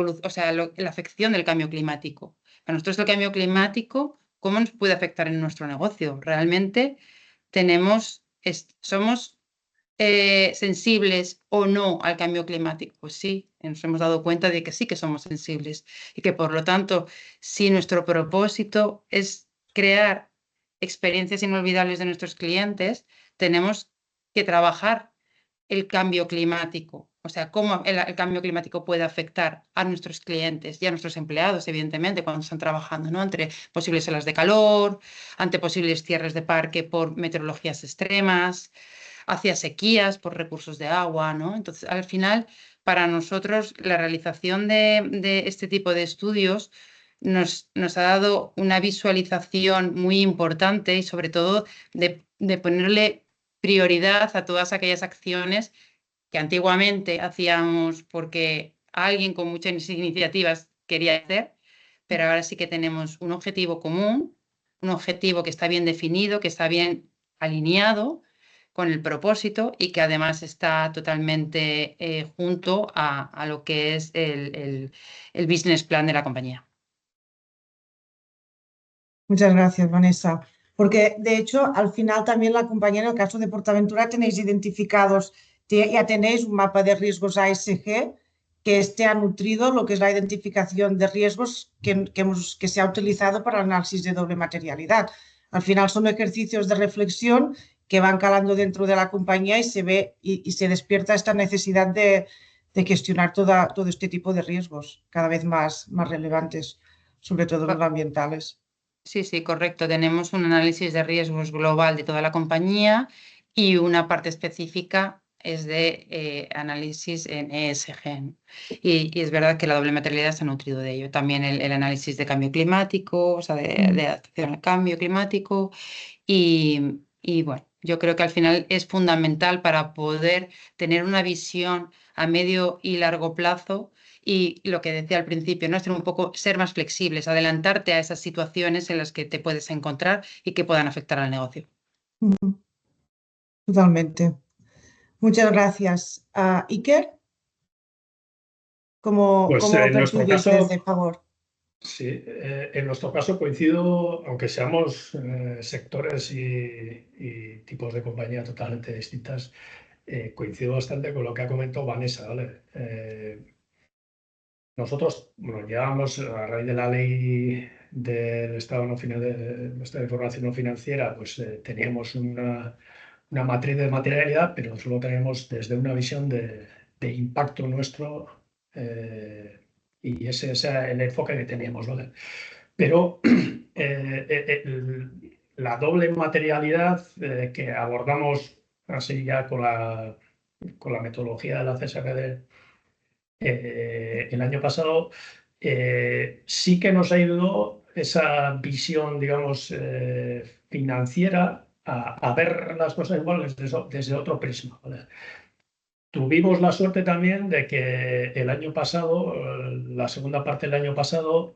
afección del cambio climático. Para nosotros el cambio climático, ¿cómo nos puede afectar en nuestro negocio? Realmente somos sensibles o no al cambio climático. Pues sí, nos hemos dado cuenta de que sí que somos sensibles y que por lo tanto, si nuestro propósito es crear experiencias inolvidables de nuestros clientes, tenemos que trabajar el cambio climático, o sea, cómo el cambio climático puede afectar a nuestros clientes y a nuestros empleados, evidentemente, cuando están trabajando, ¿no?, entre posibles olas de calor, ante posibles cierres de parque por meteorologías extremas, hacia sequías por recursos de agua, ¿no? Entonces, al final, para nosotros, la realización de este tipo de estudios nos ha dado una visualización muy importante y, sobre todo, de ponerle prioridad a todas aquellas acciones que antiguamente hacíamos porque alguien con muchas iniciativas quería hacer, pero ahora sí que tenemos un objetivo común, un objetivo que está bien definido, que está bien alineado con el propósito y que además está totalmente junto a lo que es el business plan de la compañía. Muchas gracias, Vanessa. Porque, de hecho, al final también la compañía, en el caso de Portaventura, tenéis identificados, ya tenéis un mapa de riesgos ASG que ha nutrido lo que es la identificación de riesgos que se ha utilizado para el análisis de doble materialidad. Al final son ejercicios de reflexión que van calando dentro de la compañía y se ve y se despierta esta necesidad de gestionar todo este tipo de riesgos cada vez más relevantes, sobre todo los ambientales. Sí, sí, correcto. Tenemos un análisis de riesgos global de toda la compañía y una parte específica es de análisis en ESG. Y es verdad que la doble materialidad se ha nutrido de ello. También el análisis de cambio climático, o sea, de adaptación al cambio climático. Y bueno, yo creo que al final es fundamental para poder tener una visión a medio y largo plazo. Y lo que decía al principio, ¿no?, ser más flexibles, adelantarte a esas situaciones en las que te puedes encontrar y que puedan afectar al negocio. Totalmente. Muchas gracias. Iker, ¿cómo en nuestro percibes caso, desde Fagor? Sí, en nuestro caso coincido, aunque seamos sectores y tipos de compañía totalmente distintas, coincido bastante con lo que ha comentado Vanessa, ¿vale? Nosotros, bueno, llevamos a raíz de la ley del Estado de información no financiera, pues teníamos una matriz de materialidad, pero solo tenemos desde una visión de impacto nuestro y ese es el enfoque que teníamos, ¿vale? Pero la doble materialidad que abordamos así ya con la metodología de la CSRD el año pasado, sí que nos ayudó esa visión, digamos, financiera a ver las cosas iguales desde otro prisma, ¿vale? Tuvimos la suerte también de que el año pasado, la segunda parte del año pasado,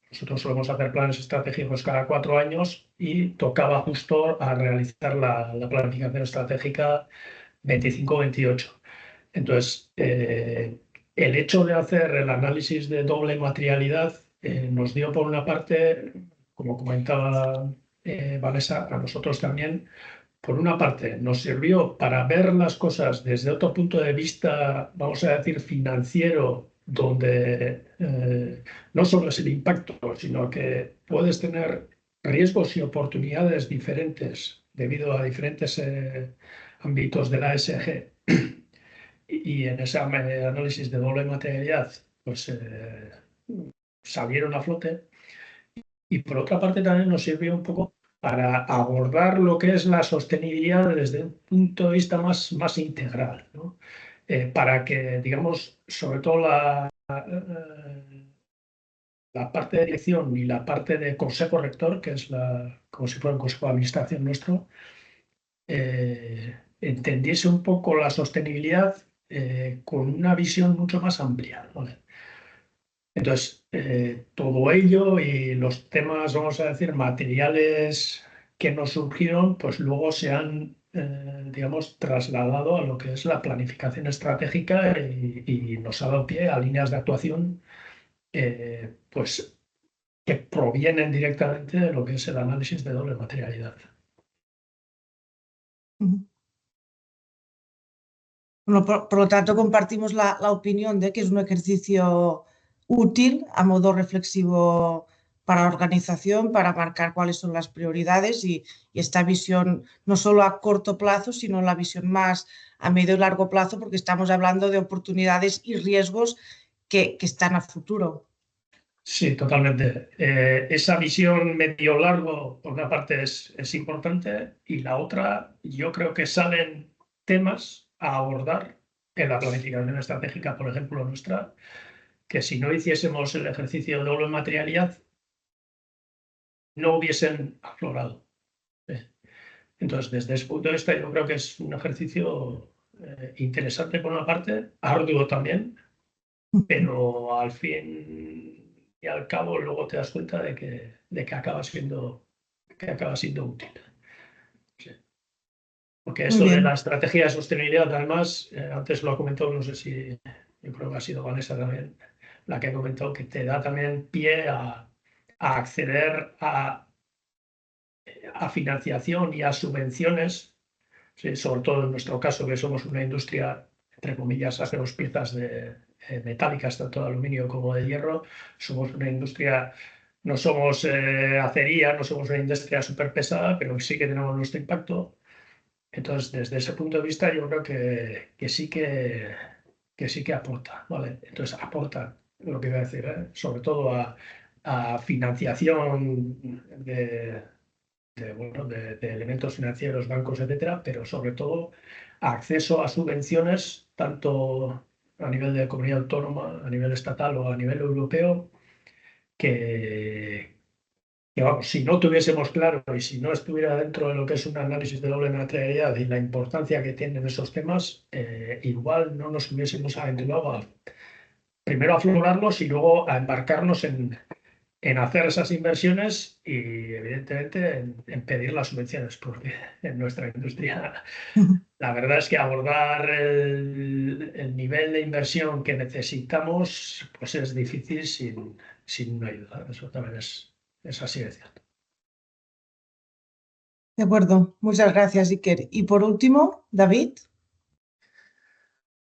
nosotros solemos hacer planes estratégicos cada 4 años y tocaba justo a realizar la planificación estratégica 25-28. Entonces, el hecho de hacer el análisis de doble materialidad nos dio, por una parte, como comentaba Vanessa, a nosotros también, por una parte, nos sirvió para ver las cosas desde otro punto de vista, vamos a decir, financiero, donde no solo es el impacto, sino que puedes tener riesgos y oportunidades diferentes debido a diferentes ámbitos de la ESG. Y en ese análisis de doble materialidad, pues salieron a flote y por otra parte también nos sirve un poco para abordar lo que es la sostenibilidad desde un punto de vista más integral, ¿no? Para que, digamos, sobre todo la parte de dirección y la parte de consejo rector, que es como si fuera un consejo de administración nuestro, entendiese un poco la sostenibilidad con una visión mucho más amplia, ¿vale? Entonces, todo ello y los temas, vamos a decir, materiales que nos surgieron, pues luego se han, digamos, trasladado a lo que es la planificación estratégica y nos ha dado pie a líneas de actuación, pues, que provienen directamente de lo que es el análisis de doble materialidad. Bueno, por lo tanto, compartimos la opinión de que es un ejercicio útil a modo reflexivo para la organización, para marcar cuáles son las prioridades y esta visión no solo a corto plazo, sino la visión más a medio y largo plazo, porque estamos hablando de oportunidades y riesgos que están a futuro. Sí, totalmente. Esa visión medio-largo, por una parte, es importante y la otra, yo creo que salen temas a abordar en la planificación estratégica, por ejemplo, nuestra, que si no hiciésemos el ejercicio de doble materialidad, no hubiesen aflorado. Entonces, desde ese punto de vista, yo creo que es un ejercicio interesante por una parte, arduo también, pero al fin y al cabo luego te das cuenta de que acaba siendo útil. Sí. Porque Muy esto de bien. la estrategia de sostenibilidad, además, antes lo ha comentado, no sé si, yo creo que ha sido Vanessa también la que ha comentado, que te da también pie a acceder a financiación y a subvenciones, sí, sobre todo en nuestro caso, que somos una industria, entre comillas, hacemos piezas metálicas, tanto de aluminio como de hierro. Somos una industria, no somos acería, no somos una industria súper pesada, pero sí que tenemos nuestro impacto. Entonces, desde ese punto de vista, yo creo que sí que aporta, ¿vale? Entonces, aporta, lo que iba a decir, sobre todo a financiación de elementos financieros, bancos, etcétera, pero sobre todo acceso a subvenciones, tanto a nivel de comunidad autónoma, a nivel estatal o a nivel europeo, que vamos, si no tuviésemos claro y si no estuviera dentro de lo que es un análisis de doble materialidad y la importancia que tienen esos temas, igual no nos hubiésemos aventurado primero a aflorarlos y luego a embarcarnos en hacer esas inversiones y, evidentemente, en pedir las subvenciones, porque en nuestra industria la verdad es que abordar el nivel de inversión que necesitamos pues es difícil sin una ayuda. Eso también es así de cierto. De acuerdo. Muchas gracias, Iker. Y por último, David.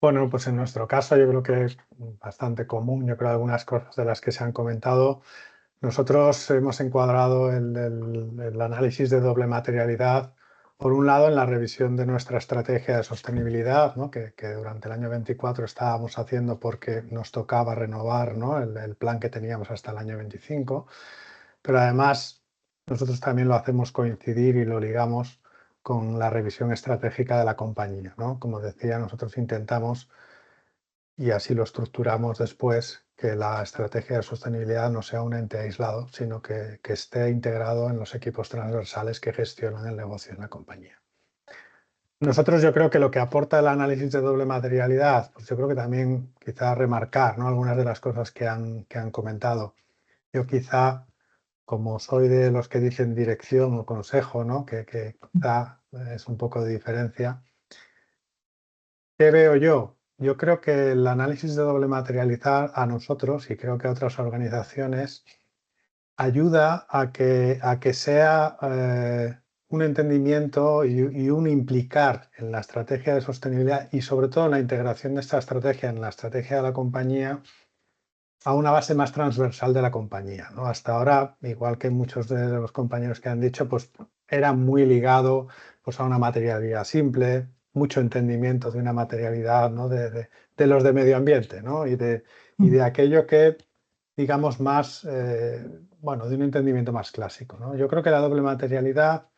Bueno, pues en nuestro caso yo creo que es bastante común. Yo creo algunas cosas de las que se han comentado. Nosotros hemos encuadrado el análisis de doble materialidad, por un lado, en la revisión de nuestra estrategia de sostenibilidad, ¿no? que durante el año 24 estábamos haciendo porque nos tocaba renovar, ¿no? el plan que teníamos hasta el año 25, pero además nosotros también lo hacemos coincidir y lo ligamos con la revisión estratégica de la compañía, ¿no? Como decía, nosotros intentamos, y así lo estructuramos después, que la estrategia de sostenibilidad no sea un ente aislado, sino que esté integrado en los equipos transversales que gestionan el negocio en la compañía. Nosotros, yo creo que lo que aporta el análisis de doble materialidad, pues yo creo que también quizá remarcar, ¿no? Algunas de las cosas que han comentado. Yo quizá, como soy de los que dicen dirección o consejo, ¿no? que quizá es un poco de diferencia. ¿Qué veo yo? Yo creo que el análisis de doble materialidad a nosotros, y creo que a otras organizaciones, ayuda a que sea un entendimiento y un implicar en la estrategia de sostenibilidad y sobre todo en la integración de esta estrategia en la estrategia de la compañía a una base más transversal de la compañía, ¿no? Hasta ahora, igual que muchos de los compañeros que han dicho, pues era muy ligado pues, a una materialidad simple, mucho entendimiento de una materialidad, ¿no? de los de medio ambiente, ¿no? y de aquello que digamos, más, bueno, de un entendimiento más clásico, ¿no? Yo creo que la doble materialidad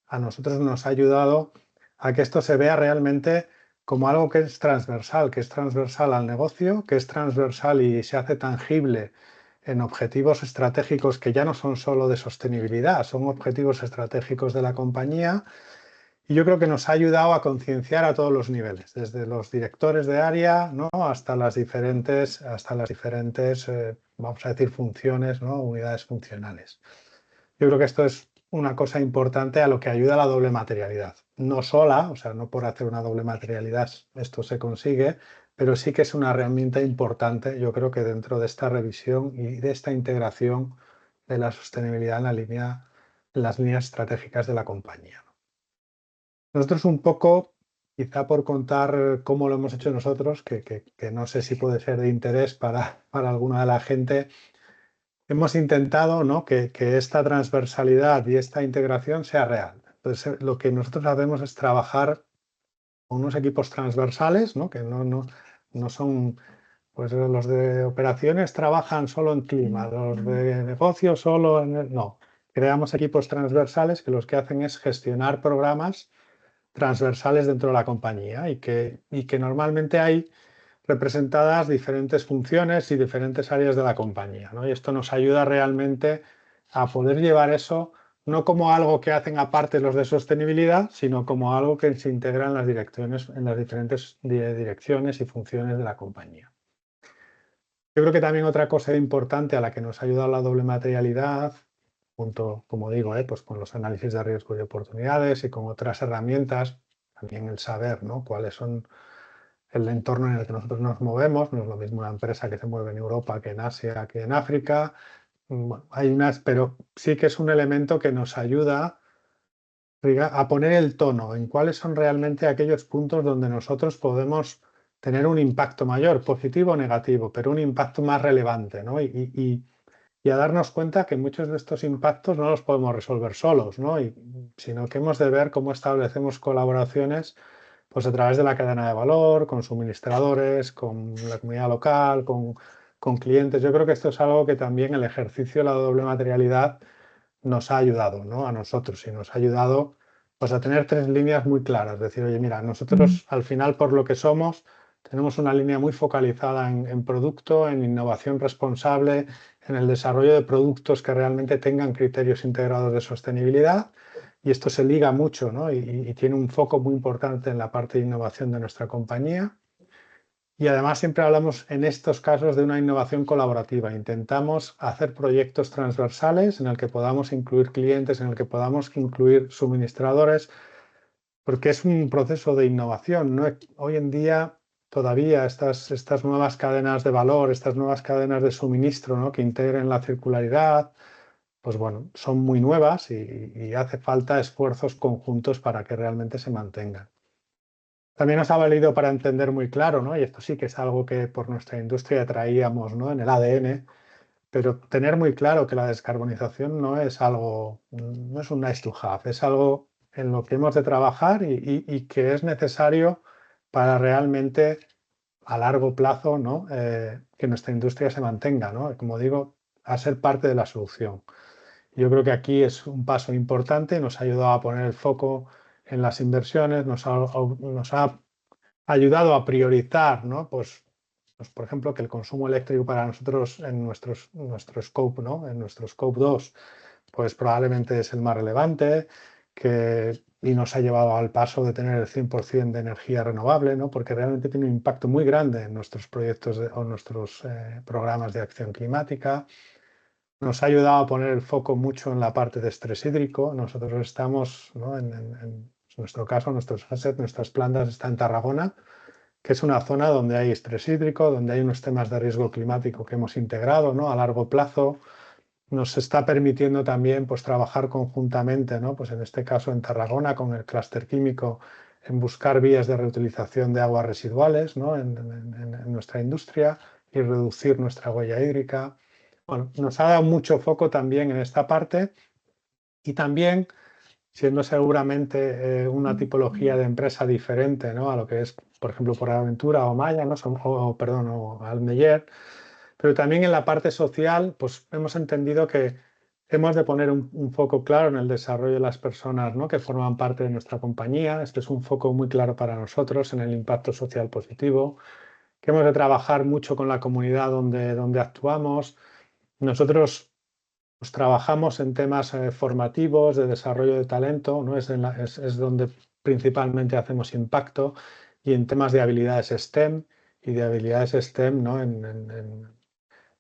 a nosotros nos ha ayudado a que esto se vea realmente como algo que es transversal al negocio, que es transversal y se hace tangible en objetivos estratégicos que ya no son solo de sostenibilidad, son objetivos estratégicos de la compañía. Y yo creo que nos ha ayudado a concienciar a todos los niveles, desde los directores de área, ¿no? hasta las diferentes vamos a decir, funciones, ¿no? Unidades funcionales. Yo creo que esto es una cosa importante a lo que ayuda la doble materialidad. No sola, o sea, no por hacer una doble materialidad esto se consigue, pero sí que es una herramienta importante, yo creo que dentro de esta revisión y de esta integración de la sostenibilidad en las líneas estratégicas de la compañía. Nosotros un poco, quizá por contar cómo lo hemos hecho nosotros, que no sé si puede ser de interés para alguna de la gente, hemos intentado, ¿no? que esta transversalidad y esta integración sea real. Entonces, lo que nosotros hacemos es trabajar con unos equipos transversales, ¿no? que no son, pues los de operaciones trabajan solo en clima, los de negocios solo en... No, creamos equipos transversales que los que hacen es gestionar programas transversales dentro de la compañía y que normalmente hay representadas diferentes funciones y diferentes áreas de la compañía, ¿no? Y esto nos ayuda realmente a poder llevar eso no como algo que hacen aparte los de sostenibilidad, sino como algo que se integra en las diferentes direcciones y funciones de la compañía. Yo creo que también otra cosa importante a la que nos ha ayudado la doble materialidad, junto, como digo, pues con los análisis de riesgo y oportunidades y con otras herramientas, también el saber, ¿no? cuáles son el entorno en el que nosotros nos movemos. No es lo mismo una empresa que se mueve en Europa que en Asia, que en África. Bueno, pero sí que es un elemento que nos ayuda a poner el tono en cuáles son realmente aquellos puntos donde nosotros podemos tener un impacto mayor, positivo o negativo, pero un impacto más relevante, ¿no? Y a darnos cuenta que muchos de estos impactos no los podemos resolver solos, ¿no? Sino que hemos de ver cómo establecemos colaboraciones pues a través de la cadena de valor, con suministradores, con la comunidad local, con clientes. Yo creo que esto es algo que también el ejercicio de la doble materialidad nos ha ayudado, ¿no? A nosotros, y nos ha ayudado pues a tener tres líneas muy claras. Decir, oye, mira, nosotros al final por lo que somos tenemos una línea muy focalizada en producto, en innovación responsable, en el desarrollo de productos que realmente tengan criterios integrados de sostenibilidad. Y esto se liga mucho, ¿no? y tiene un foco muy importante en la parte de innovación de nuestra compañía. Y además siempre hablamos en estos casos de una innovación colaborativa. Intentamos hacer proyectos transversales en el que podamos incluir clientes, en el que podamos incluir suministradores, porque es un proceso de innovación, ¿no? Hoy en día todavía estas nuevas cadenas de valor, estas nuevas cadenas de suministro, ¿no? que integren la circularidad, pues bueno, son muy nuevas y hace falta esfuerzos conjuntos para que realmente se mantengan. También nos ha valido para entender muy claro, ¿no? Y esto sí que es algo que por nuestra industria traíamos, ¿no? en el ADN, pero tener muy claro que la descarbonización no es un nice to have, es algo en lo que hemos de trabajar y que es necesario para realmente a largo plazo, ¿no? Que nuestra industria se mantenga, ¿no? Como digo, a ser parte de la solución. Yo creo que aquí es un paso importante, nos ha ayudado a poner el foco en las inversiones, nos ha ayudado a priorizar, ¿no? Pues, por ejemplo, que el consumo eléctrico para nosotros en nuestro scope, ¿no? En nuestro scope 2, pues probablemente es el más relevante, y nos ha llevado al paso de tener el 100% de energía renovable, ¿no? Porque realmente tiene un impacto muy grande en nuestros proyectos o nuestros programas de acción climática. Nos ha ayudado a poner el foco mucho en la parte de estrés hídrico. Nosotros estamos, ¿no? en nuestro caso, nuestros assets, nuestras plantas están en Tarragona, que es una zona donde hay estrés hídrico, donde hay unos temas de riesgo climático que hemos integrado, ¿no? a largo plazo. Nos está permitiendo también pues, trabajar conjuntamente, ¿no? Pues en este caso en Tarragona, con el clúster químico, en buscar vías de reutilización de aguas residuales, ¿no? en nuestra industria y reducir nuestra huella hídrica. Bueno, nos ha dado mucho foco también en esta parte y también, siendo seguramente una tipología de empresa diferente, ¿no? a lo que es, por ejemplo, PortAventura o Maya, ¿no? o Almeyer, Pero también en la parte social, pues hemos entendido que hemos de poner un foco claro en el desarrollo de las personas, ¿no?, que forman parte de nuestra compañía. Este es un foco muy claro para nosotros en el impacto social positivo, que hemos de trabajar mucho con la comunidad donde actuamos. Nosotros pues, trabajamos en temas formativos, de desarrollo de talento, ¿no? Es donde principalmente hacemos impacto, y en temas de habilidades STEM y de habilidades STEM, ¿no?,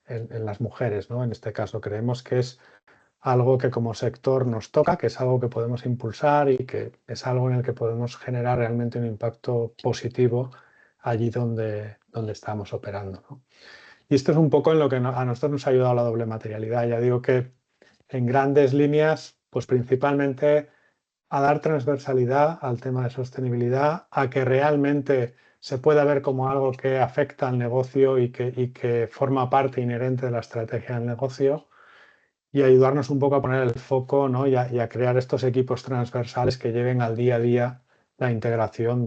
en las mujeres, ¿no? En este caso creemos que es algo que como sector nos toca, que es algo que podemos impulsar y que es algo en el que podemos generar realmente un impacto positivo allí donde estamos operando, ¿no? Y esto es un poco en lo que a nosotros nos ha ayudado la doble materialidad. Ya digo que en grandes líneas, pues principalmente a dar transversalidad al tema de sostenibilidad, a que realmente se pueda ver como algo que afecta al negocio y que forma parte inherente de la estrategia del negocio, y ayudarnos un poco a poner el foco, ¿no?, y a crear estos equipos transversales que lleven al día a día la integración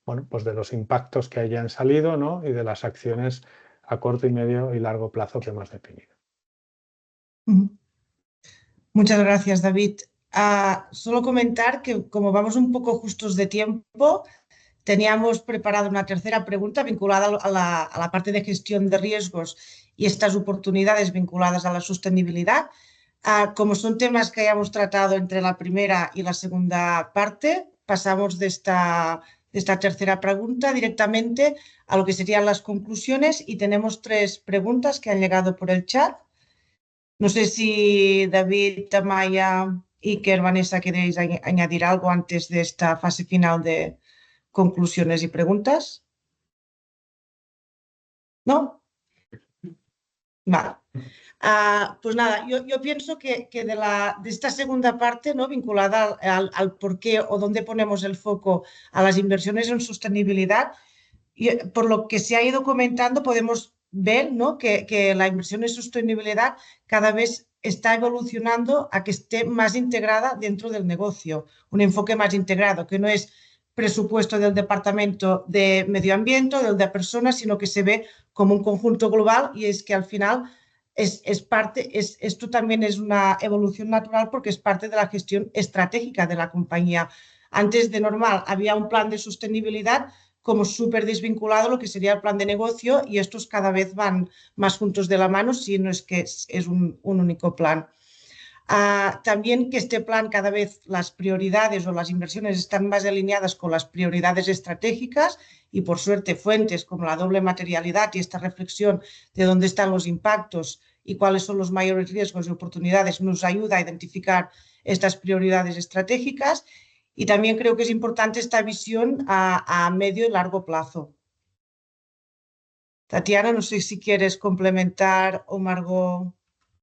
bueno, pues de los impactos que hayan salido, ¿no?, y de las acciones a corto y medio y largo plazo que hemos definido. Muchas gracias, David. Solo comentar que como vamos un poco justos de tiempo, teníamos preparada una tercera pregunta vinculada a la parte de gestión de riesgos y estas oportunidades vinculadas a la sostenibilidad. Como son temas que hayamos tratado entre la primera y la segunda parte, pasamos de esta tercera pregunta directamente a lo que serían las conclusiones, y tenemos 3 preguntas que han llegado por el chat. No sé si David, Amaya, Iker, Vanessa, queréis añadir algo antes de esta fase final de conclusiones y preguntas. ¿No? Vale. Pues nada, yo pienso que de esta segunda parte, ¿no?, vinculada al por qué o dónde ponemos el foco a las inversiones en sostenibilidad, y por lo que se ha ido comentando podemos ver, ¿no?, que la inversión en sostenibilidad cada vez está evolucionando a que esté más integrada dentro del negocio, un enfoque más integrado, que no es presupuesto del Departamento de Medio Ambiente o del de Personas, sino que se ve como un conjunto global, y es que al final esto también es una evolución natural porque es parte de la gestión estratégica de la compañía. Antes de normal había un plan de sostenibilidad como súper desvinculado a lo que sería el plan de negocio, y estos cada vez van más juntos de la mano, si no es que es un único plan. También que este plan, cada vez las prioridades o las inversiones están más alineadas con las prioridades estratégicas, y por suerte fuentes como la doble materialidad y esta reflexión de dónde están los impactos y cuáles son los mayores riesgos y oportunidades nos ayuda a identificar estas prioridades estratégicas. Y también creo que es importante esta visión a medio y largo plazo. Tatiana, no sé si quieres complementar o Margot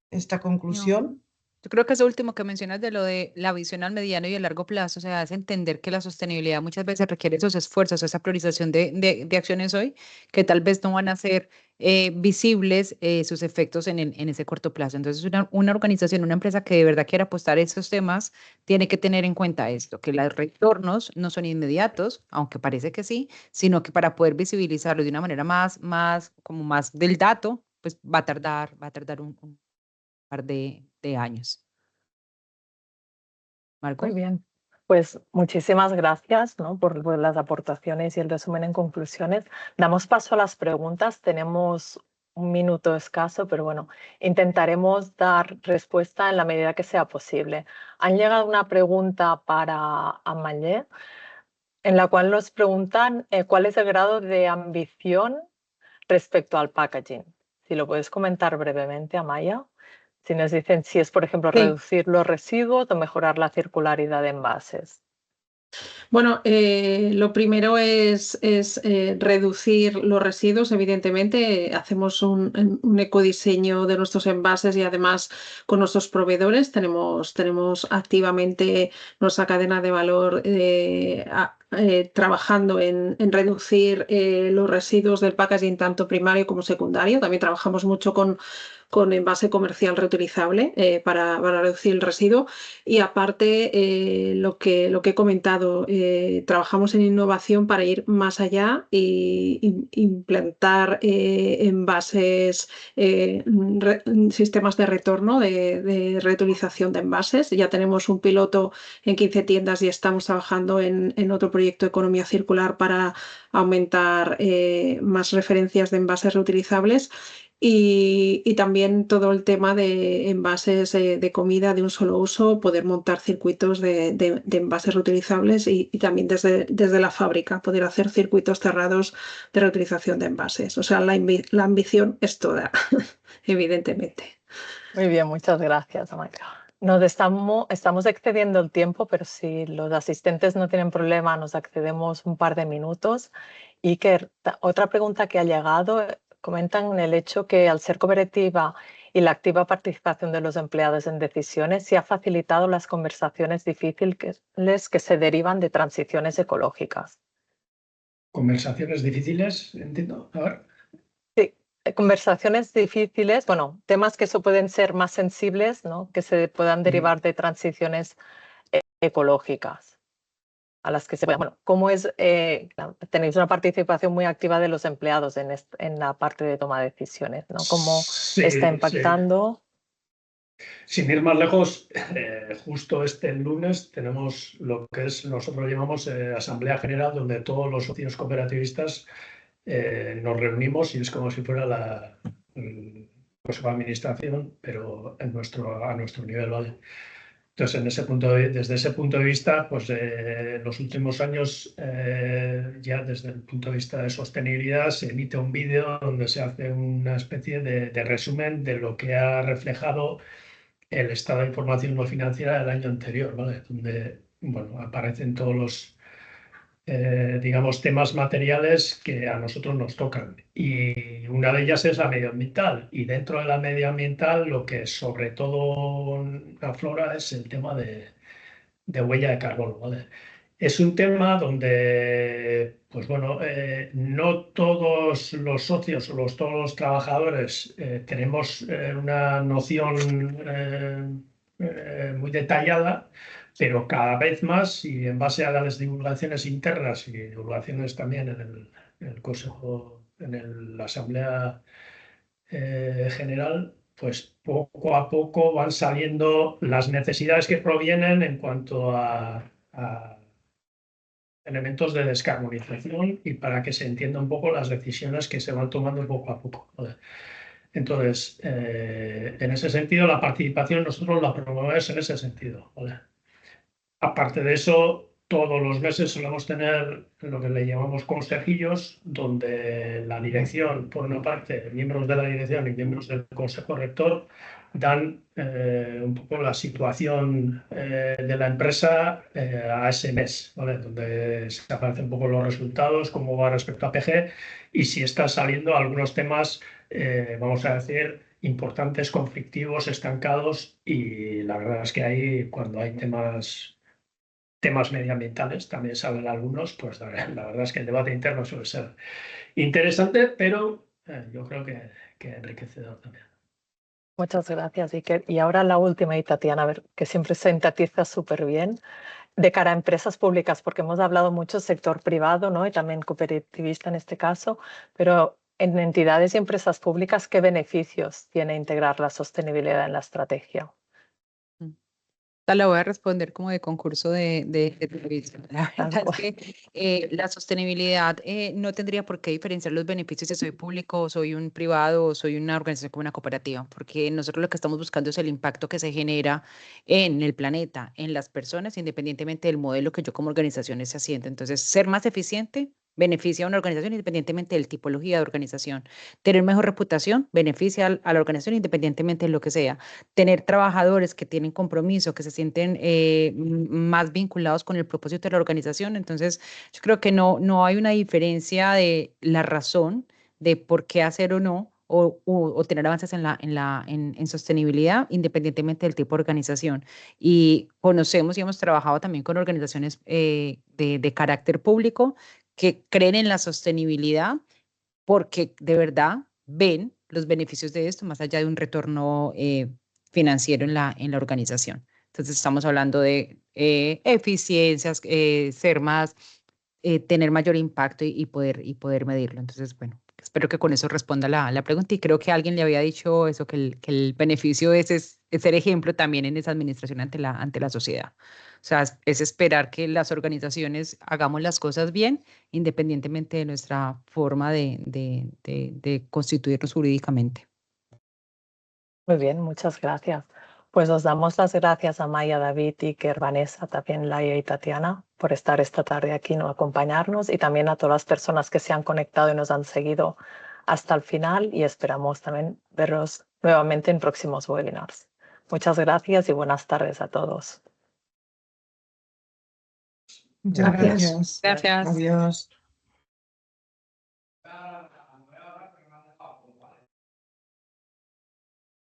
esta conclusión. No. Yo creo que eso último que mencionas de lo de la visión al mediano y el largo plazo, o sea, es entender que la sostenibilidad muchas veces requiere esos esfuerzos, esa priorización de acciones hoy, que tal vez no van a ser visibles sus efectos en ese corto plazo. Entonces, una organización, una empresa que de verdad quiera apostar a estos temas, tiene que tener en cuenta esto, que los retornos no son inmediatos, aunque parece que sí, sino que para poder visibilizarlo de una manera como más del dato, pues va a tardar un par de años. Marco. Muy bien. Pues muchísimas gracias, ¿no?, por las aportaciones y el resumen en conclusiones. Damos paso a las preguntas. Tenemos un minuto escaso, pero bueno, intentaremos dar respuesta en la medida que sea posible. Han llegado una pregunta para Amaya, en la cual nos preguntan cuál es el grado de ambición respecto al packaging. Si lo puedes comentar brevemente, Amaya. Si nos dicen si es, por ejemplo, Sí. reducir los residuos o mejorar la circularidad de envases. Bueno, lo primero es reducir los residuos. Evidentemente, hacemos un ecodiseño de nuestros envases, y además con nuestros proveedores tenemos activamente nuestra cadena de valor trabajando en reducir los residuos del packaging tanto primario como secundario. También trabajamos mucho con con envase comercial reutilizable para reducir el residuo. Y aparte, lo que he comentado, trabajamos en innovación para ir más allá e implantar envases, sistemas de retorno, de reutilización de envases. Ya tenemos un piloto en 15 tiendas y estamos trabajando en otro proyecto de economía circular para aumentar más referencias de envases reutilizables. Y también todo el tema de envases de comida de un solo uso, poder montar circuitos de envases reutilizables y también desde la fábrica poder hacer circuitos cerrados de reutilización de envases. O sea, la ambición es toda, evidentemente. Muy bien, muchas gracias, Amalia. Nos estamos excediendo el tiempo, pero si los asistentes no tienen problema, nos accedemos un par de minutos. Iker, otra pregunta que ha llegado, comentan el hecho que al ser cooperativa y la activa participación de los empleados en decisiones, se ha facilitado las conversaciones difíciles que se derivan de transiciones ecológicas. Conversaciones difíciles, entiendo. A ver. Sí, conversaciones difíciles, bueno, temas que pueden ser más sensibles, ¿no? Que se puedan derivar de transiciones ecológicas a las que se puedan. Bueno, ¿cómo es? Tenéis una participación muy activa de los empleados en la parte de toma de decisiones, ¿no? ¿Cómo está impactando? Sí. Sin ir más lejos, justo este lunes tenemos lo que nosotros llamamos Asamblea General, donde todos los socios cooperativistas nos reunimos y es como si fuera la Consejo de Administración, pero a nuestro nivel, ¿vale? Entonces, desde ese punto de vista, pues en los últimos años, ya desde el punto de vista de sostenibilidad, se emite un vídeo donde se hace una especie de resumen de lo que ha reflejado el estado de información no financiera del año anterior, ¿vale? Donde, bueno, aparecen todos los digamos, temas materiales que a nosotros nos tocan. Y una de ellas es la medioambiental. Y dentro de la medioambiental lo que sobre todo aflora es el tema de huella de carbono, ¿vale? Es un tema donde, pues bueno, no todos los socios o todos los trabajadores tenemos una noción muy detallada, pero cada vez más, y en base a las divulgaciones internas y divulgaciones también en el Consejo, en la Asamblea General, pues poco a poco van saliendo las necesidades que provienen en cuanto a elementos de descarbonización y para que se entienda un poco las decisiones que se van tomando poco a poco, ¿vale? Entonces, en ese sentido, la participación nosotros la promovemos en ese sentido, ¿vale? Aparte de eso, todos los meses solemos tener lo que le llamamos consejillos, donde la dirección, por una parte, miembros de la dirección y miembros del consejo rector, dan un poco la situación de la empresa a ese mes, ¿vale? Donde se aparecen un poco los resultados, cómo va respecto a PG y si están saliendo algunos temas, vamos a decir, importantes, conflictivos, estancados, y la verdad es que ahí, cuando hay temas medioambientales, también salen algunos, pues la verdad es que el debate interno suele ser interesante, pero yo creo que enriquecedor también. Muchas gracias, Iker. Y ahora la última, y Tatiana, a ver, que siempre sintetiza súper bien, de cara a empresas públicas, porque hemos hablado mucho sector privado, ¿no? Y también cooperativista en este caso, pero en entidades y empresas públicas, ¿qué beneficios tiene integrar la sostenibilidad en la estrategia? La voy a responder como de concurso de televisión. La verdad es que la sostenibilidad no tendría por qué diferenciar los beneficios si soy público, o soy un privado, o soy una organización como una cooperativa, porque nosotros lo que estamos buscando es el impacto que se genera en el planeta, en las personas, independientemente del modelo que yo como organización se asiente. Entonces, ser más eficiente beneficia a una organización independientemente del tipología de organización. Tener mejor reputación beneficia a la organización independientemente de lo que sea. Tener trabajadores que tienen compromiso, que se sienten más vinculados con el propósito de la organización. Entonces, yo creo que no hay una diferencia de la razón de por qué hacer o no, o tener avances en sostenibilidad, independientemente del tipo de organización. Y conocemos y hemos trabajado también con organizaciones de carácter público que creen en la sostenibilidad porque de verdad ven los beneficios de esto, más allá de un retorno financiero en la organización. Entonces estamos hablando de eficiencias, ser más, tener mayor impacto y poder medirlo. Entonces, bueno, espero que con eso responda la pregunta, y creo que alguien le había dicho eso, que el beneficio es ser ejemplo también en esa administración ante la sociedad. O sea, es esperar que las organizaciones hagamos las cosas bien, independientemente de nuestra forma de constituirnos jurídicamente. Muy bien, muchas gracias. Pues os damos las gracias a Maya, David, Iker, Vanessa, también Laia y Tatiana por estar esta tarde aquí, no acompañarnos, y también a todas las personas que se han conectado y nos han seguido hasta el final, y esperamos también verlos nuevamente en próximos webinars. Muchas gracias y buenas tardes a todos. Muchas Gracias. gracias. Gracias. Adiós.